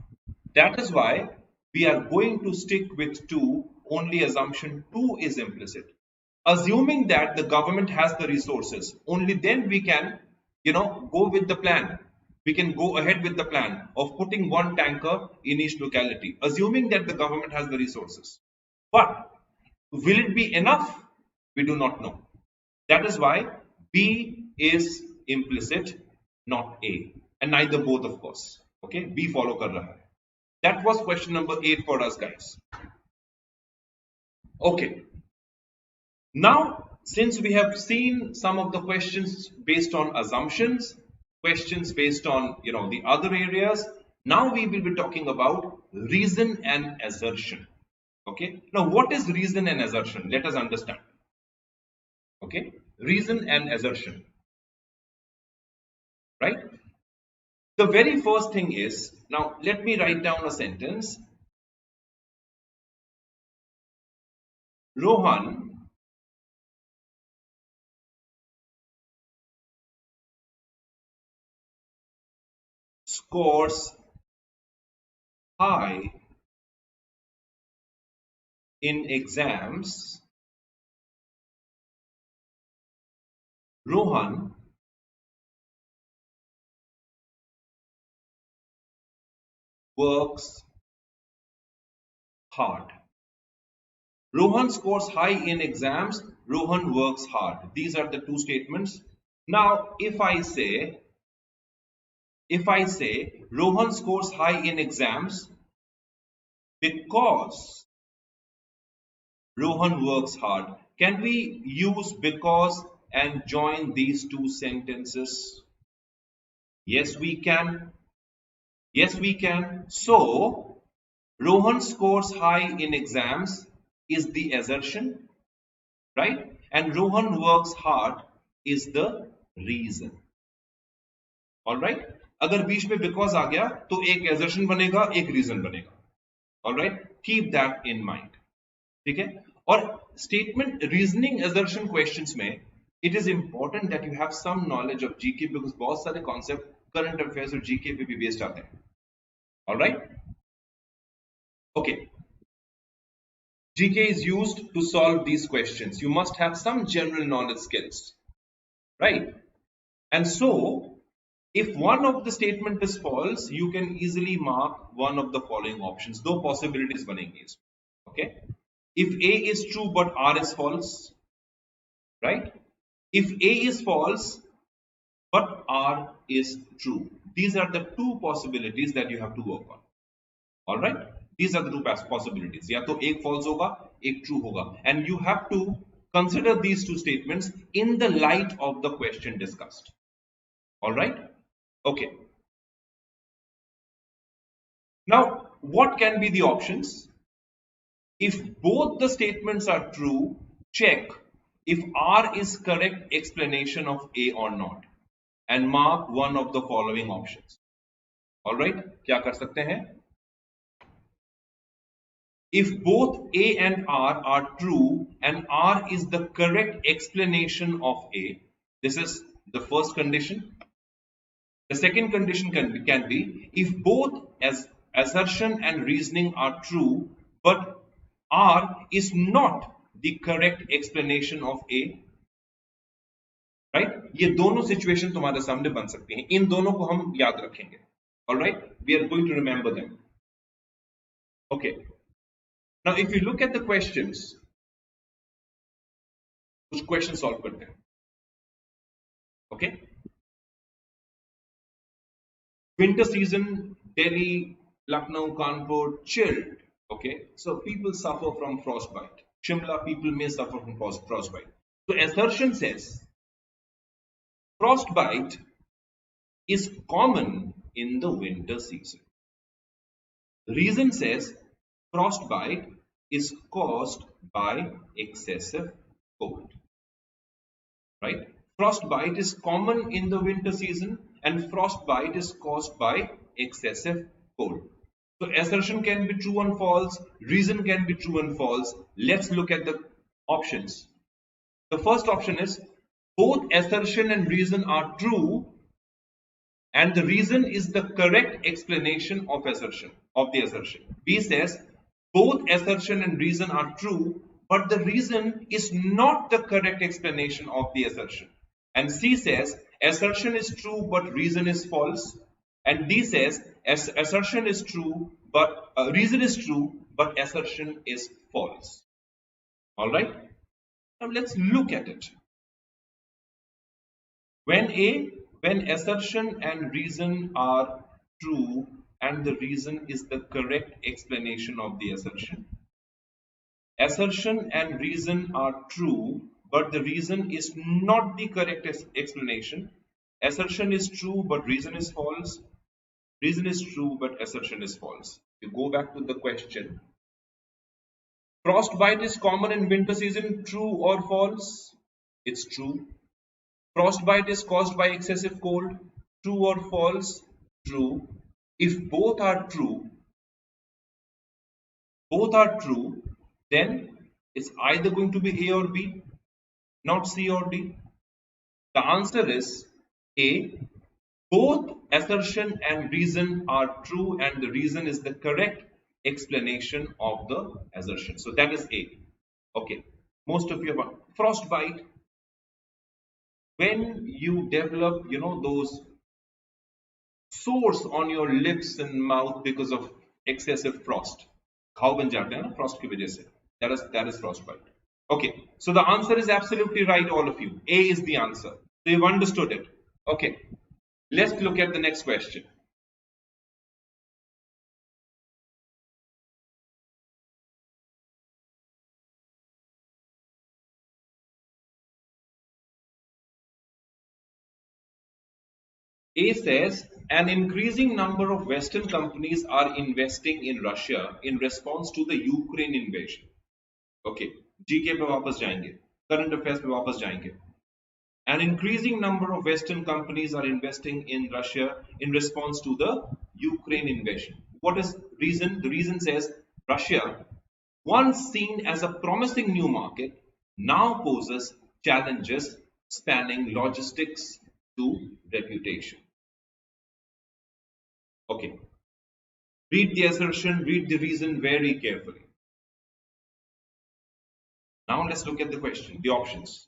That is why we are going to stick with 2, only assumption 2 is implicit. Assuming that the government has the resources, only then we can, go with the plan. We can go ahead with the plan of putting one tanker in each locality, assuming that the government has the resources. But will it be enough? We do not know. That is why B is implicit, not A. And neither both, of course. Okay, B follow kar raha hai. That was question number 8 for us, guys. Okay. Now, since we have seen some of the questions based on assumptions, questions based on the other areas, now we will be talking about reason and assertion. Okay. Now, what is reason and assertion? Let us understand. Okay. Reason and assertion. Right. The very first thing is, now let me write down a sentence. Rohan scores high in exams. Rohan works hard. Rohan scores high in exams, Rohan works hard. These are the two statements. Now, if I say Rohan scores high in exams because Rohan works hard, can we use because and join these two sentences? Yes, we can. Yes, we can. So, Rohan scores high in exams is the assertion, right? And Rohan works hard is the reason. All right? अगर बीच में because आ गया तो एक assertion बनेगा, एक reason बनेगा. All right? Keep that in mind. ठीक है? और statement reasoning assertion questions में it is important that you have some knowledge of GK because बहुत सारे concept current affairs और GK पे भी based आते हैं. All right? Okay. GK is used to solve these questions. You must have some general knowledge skills, right? And so, if one of the statement is false, you can easily mark one of the following options. दो possibilities बनेंगी इसमें, okay? If A is true but R is false, right? If A is false but R is true, these are the two possibilities that you have to work on. All right? These are the two possibilities. या तो एक false होगा, एक true होगा, and you have to consider these two statements in the light of the question discussed. All right? Okay. Now, what can be the options? If both the statements are true, check if R is correct explanation of A or not, and mark one of the following options. All right? क्या कर सकते हैं? If both A and R are true and R is the correct explanation of A, this is the first condition. The second condition can be if both as assertion and reasoning are true but R is not the correct explanation of A, right? ये दोनों situation तुम्हारे सामने बन सकती हैं. इन दोनों को हम याद रखेंगे. All right? We are going to remember them. Okay. Now, if you look at the questions, कुछ questions solve करते हैं. Okay? Winter season, Delhi, Lucknow, Kanpur, chilled. Okay? So people suffer from frostbite. Shimla people may suffer from frostbite. So assertion says, frostbite is common in the winter season. Reason says, frostbite is caused by excessive cold. Right? Frostbite is common in the winter season and frostbite is caused by excessive cold. So assertion can be true and false, reason can be true and false. Let's look at the options. The first option is both assertion and reason are true and the reason is the correct explanation of assertion, of the assertion. B says both assertion and reason are true but the reason is not the correct explanation of the assertion. And C says assertion is true but reason is false. And D says assertion is true but reason is true but assertion is false. All right. Now let's look at it. When assertion and reason are true and the reason is the correct explanation of the assertion. Assertion and reason are true but the reason is not the correct explanation. Assertion is true but reason is false. Reason is true but assertion is false. You go back to the question. Frostbite is common in winter season, true or false? It's true. Frostbite is caused by excessive cold, true or false? True. If both are true, then it's either going to be A or B, not C or D. The answer is A. Both assertion and reason are true and the reason is the correct explanation of the assertion. So that is A. Okay. Most of you have frostbite. When you develop, those sores on your lips and mouth because of excessive frost, घाव बन जाते हैं ना frost की वजह से. That is frostbite. Okay, so the answer is absolutely right, all of you. A is the answer. So you've understood it. Okay, let's look at the next question. A says an increasing number of Western companies are investing in Russia in response to the Ukraine invasion. Okay, GK पे वापस जाएंगे, current affairs पे वापस जाएंगे. An increasing number of Western companies are investing in Russia in response to the Ukraine invasion. What is reason? The reason says Russia, once seen as a promising new market, now poses challenges spanning logistics to reputation. Okay, read the assertion, read the reason very carefully. Now let's look at the question, the options.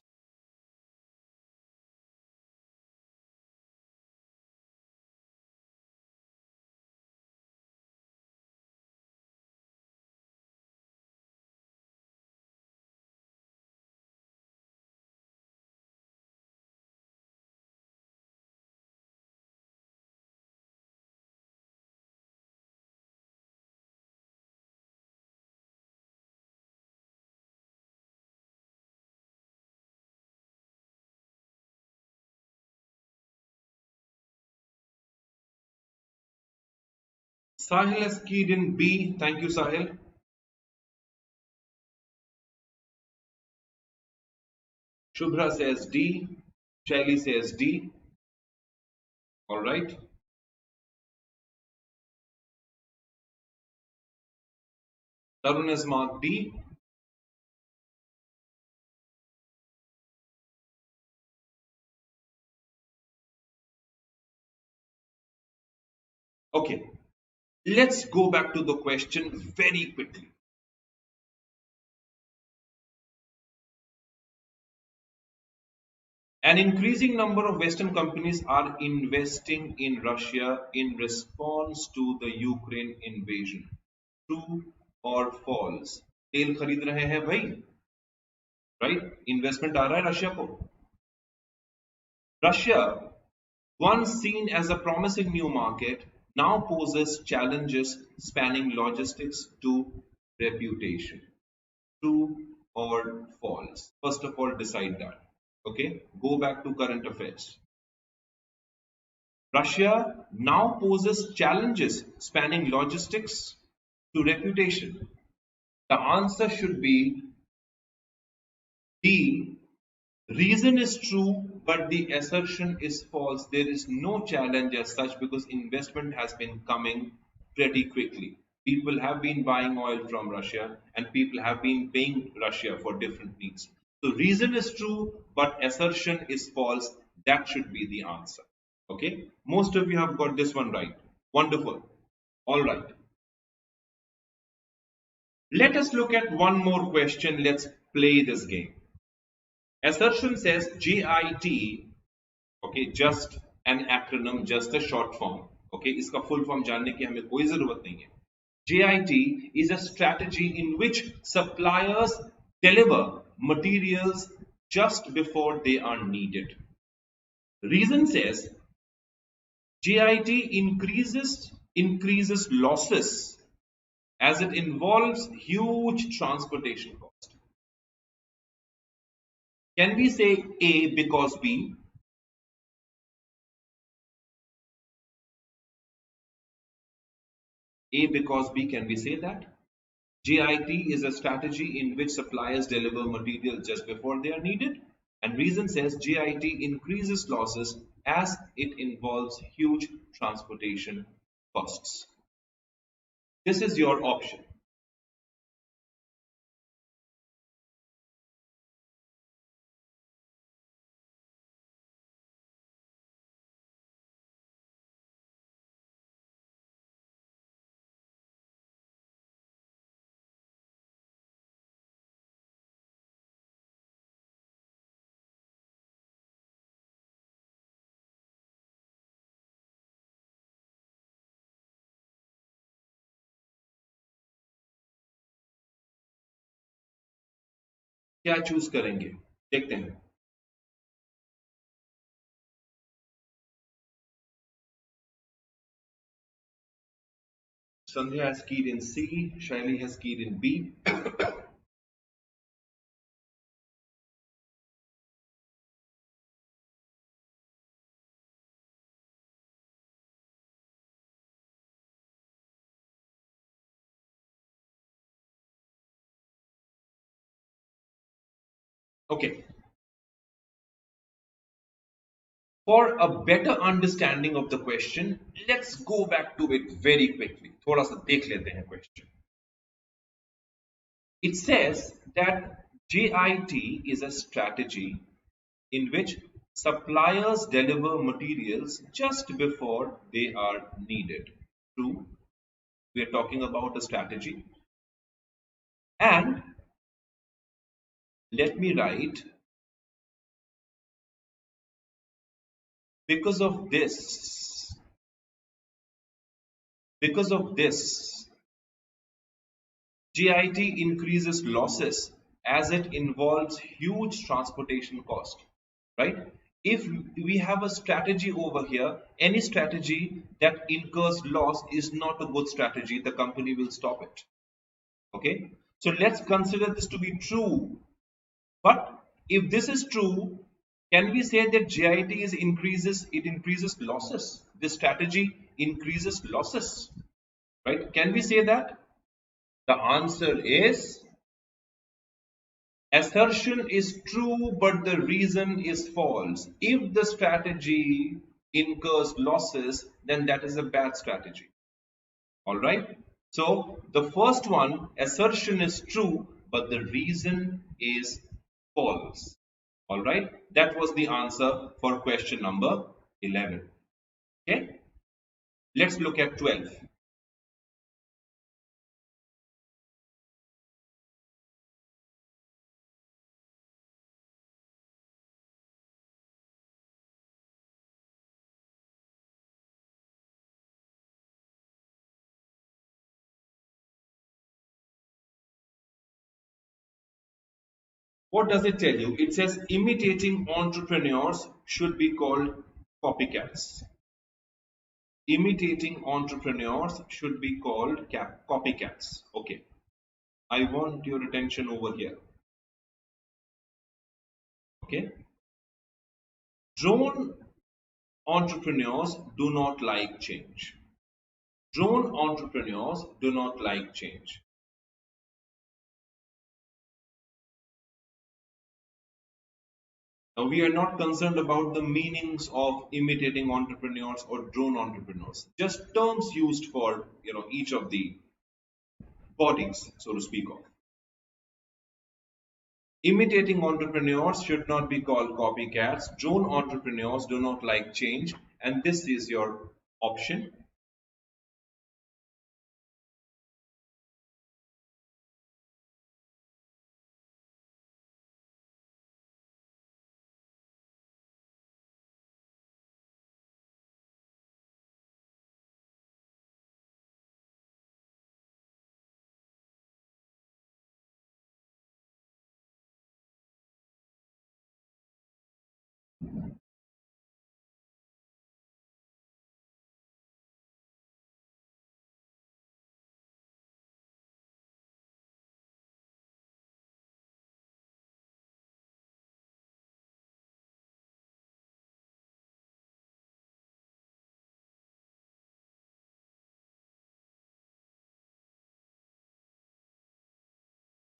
Sahil has keyed in B. Thank you, Sahil. Shubhra says D. Shaili says D. All right. Tarun has marked D. Okay. Let's go back to the question very quickly. An increasing number of Western companies are investing in Russia in response to the Ukraine invasion. True or false? तेल खरीद रहे हैं भाई, right? Investment आ रहा है Russia को. Russia, once seen as a promising new market, now poses challenges spanning logistics to reputation. True or false? First of all, decide that. Okay, go back to current affairs. Russia now poses challenges spanning logistics to reputation. The answer should be D. Reason is true, but the assertion is false. There is no challenge as such because investment has been coming pretty quickly. People have been buying oil from Russia and people have been paying Russia for different needs. So reason is true, but assertion is false. That should be the answer. Okay, most of you have got this one right. Wonderful. All right. Let us look at one more question. Let's play this game. Assertion says JIT, okay, just an acronym, just a short form. Okay, इसका full form जानने की हमें कोई जरूरत नहीं है. JIT is a strategy in which suppliers deliver materials just before they are needed. Reason says JIT increases losses as it involves huge transportation cost. Can we say A because B? A because B, can we say that? JIT is a strategy in which suppliers deliver materials just before they are needed. And reason says JIT increases losses as it involves huge transportation costs. This is your option. क्या choose करेंगे, देखते हैं. Sandhya has keyed in C, Shaili has keyed in B. Okay. For a better understanding of the question, let's go back to it very quickly. थोड़ा सा देख लेते हैं question. It says that JIT is a strategy in which suppliers deliver materials just before they are needed. True, we are talking about a strategy. And let me write, because of this, GIT increases losses as it involves huge transportation cost, right? If we have a strategy over here, any strategy that incurs loss is not a good strategy. The company will stop it. Okay, so let's consider this to be true. But if this is true, can we say that GIT increases losses? This strategy increases losses, right? Can we say that? The answer is assertion is true, but the reason is false. If the strategy incurs losses, then that is a bad strategy. All right. So the first one, assertion is true, but the reason is false. All right. That was the answer for question number 11. Okay. Let's look at 12. What does it tell you? It says imitating entrepreneurs should be called copycats. Imitating entrepreneurs should be called copycats. Okay. I want your attention over here. Okay. Drone entrepreneurs do not like change. Drone entrepreneurs do not like change. Now, we are not concerned about the meanings of imitating entrepreneurs or drone entrepreneurs, just terms used for each of the bodies, so to speak of. Imitating entrepreneurs should not be called copycats. Drone entrepreneurs do not like change, and this is your option.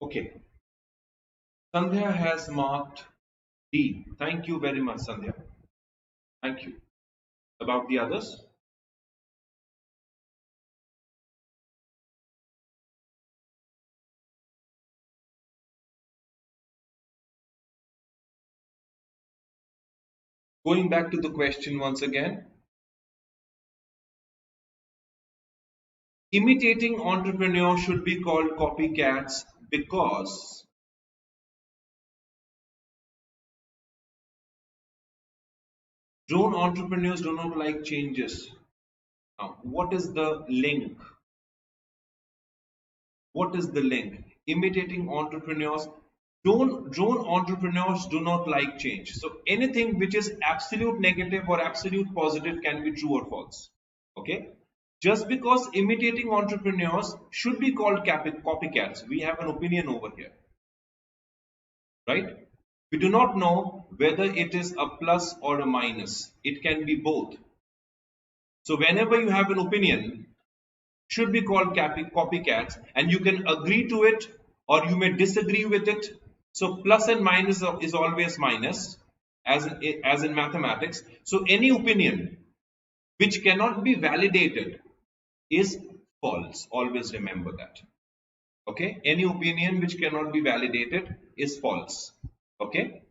Okay. Sandhya has marked D. Thank you very much, Sandhya. Thank you. About the others? Going back to the question once again. Imitating entrepreneurs should be called copycats because drone entrepreneurs do not like changes. Now, what is the link? What is the link? Imitating entrepreneurs Drone entrepreneurs do not like change. So anything which is absolute negative or absolute positive can be true or false. Okay. Just because imitating entrepreneurs should be called copycats, we have an opinion over here, right? We do not know whether it is a plus or a minus. It can be both. So whenever you have an opinion, should be called copycats, and you can agree to it or you may disagree with it. So plus and minus is always minus, as in mathematics. So any opinion which cannot be validated is false. Always remember that. Okay, any opinion which cannot be validated is false. Okay,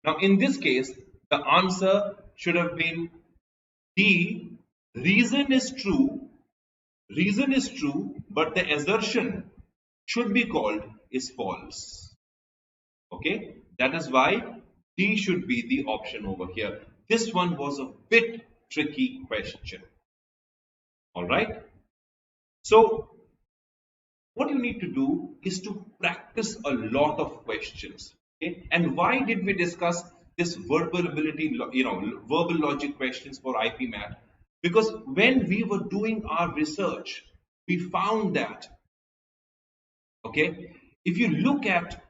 now in this case the answer should have been D. Reason is true, but the assertion should be called is false. Okay, that is why D should be the option over here. This one was a bit tricky question. All right, so what you need to do is to practice a lot of questions. Okay? And why did we discuss this verbal ability, verbal logic questions for IPMAT? Because when we were doing our research, we found that, okay, if you look at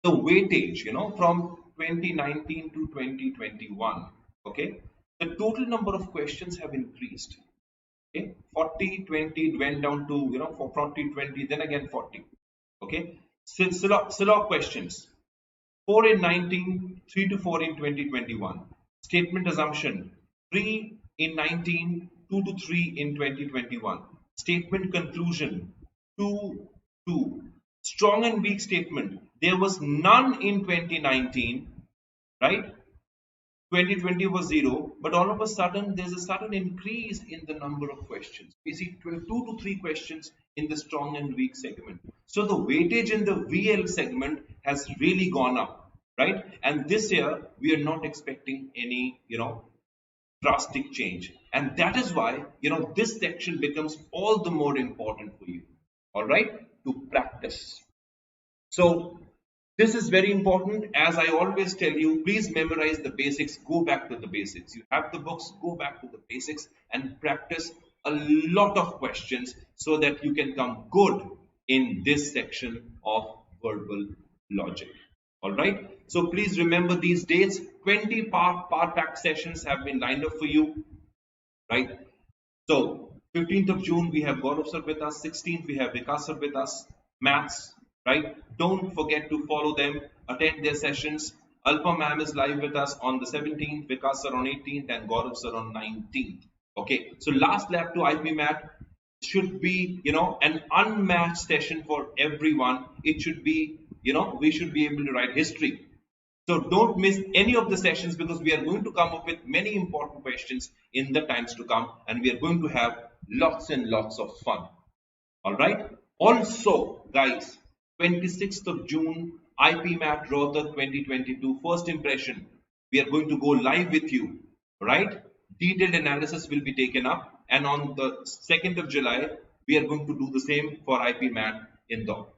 the weightage, from 2019 to 2021, okay, the total number of questions have increased. Okay, 40, 20, it went down to, for 40, 20, then again 40. Okay, Silo questions. 4 in 19, 3 to 4 in 2021. Statement assumption, 3 in 19, 2 to 3 in 2021. Statement conclusion, 2, 2. Strong and weak statement, there was none in 2019, right? 2020 was 0, but all of a sudden there's a sudden increase in the number of questions. We see 2 to 3 questions in the strong and weak segment. So the weightage in the VL segment has really gone up, right? And this year we are not expecting any, drastic change. And that is why, this section becomes all the more important for you, all right, to practice. So this is very important. As I always tell you, please memorize the basics. Go back to the basics. You have the books, go back to the basics and practice a lot of questions so that you can come good in this section of verbal logic. All right. So please remember these dates. 20 part-packed sessions have been lined up for you. Right. So 15th of June, we have Gaurav sir with us. 16th, we have Vikas sir with us. Maths. Right? Don't forget to follow them, attend their sessions. Alpha ma'am is live with us on the 17th, Vikas sir on 18th, and Gaurav sir on 19th. Okay, so last lap to IPMAT should be, an unmatched session for everyone. It should be, we should be able to write history. So don't miss any of the sessions because we are going to come up with many important questions in the times to come, and we are going to have lots and lots of fun. All right. Also, guys, 26th of June, IPMAT Rother 2022 first impression. We are going to go live with you, right? Detailed analysis will be taken up, and on the 2nd of July, we are going to do the same for IPMAT Indore.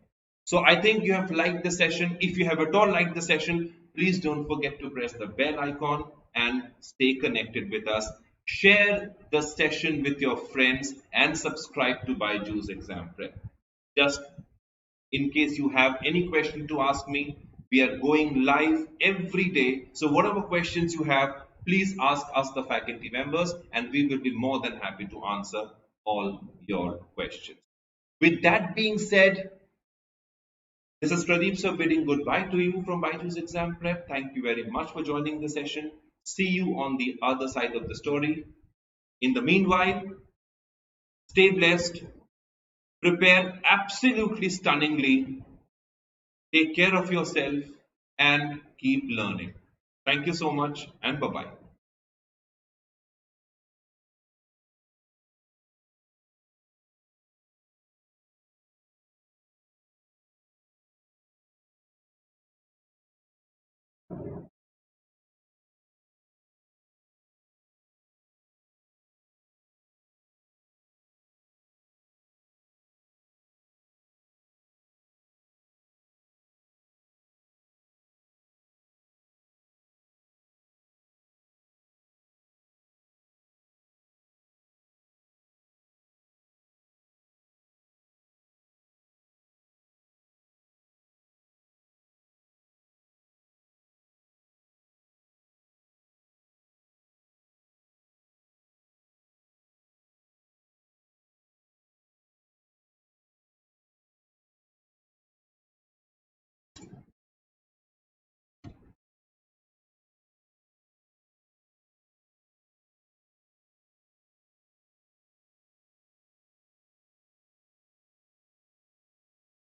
So I think you have liked the session. If you have at all liked the session, please don't forget to press the bell icon and stay connected with us. Share the session with your friends and subscribe to BYJU'S Exam Prep. Just in case you have any question to ask me, we are going live every day. So whatever questions you have, please ask us, the faculty members, and we will be more than happy to answer all your questions. With that being said, this is Pradip sir bidding goodbye to you from BYJU'S Exam Prep. Thank you very much for joining the session. See you on the other side of the story. In the meanwhile, stay blessed. Prepare absolutely stunningly. Take care of yourself and keep learning. Thank you so much and bye-bye.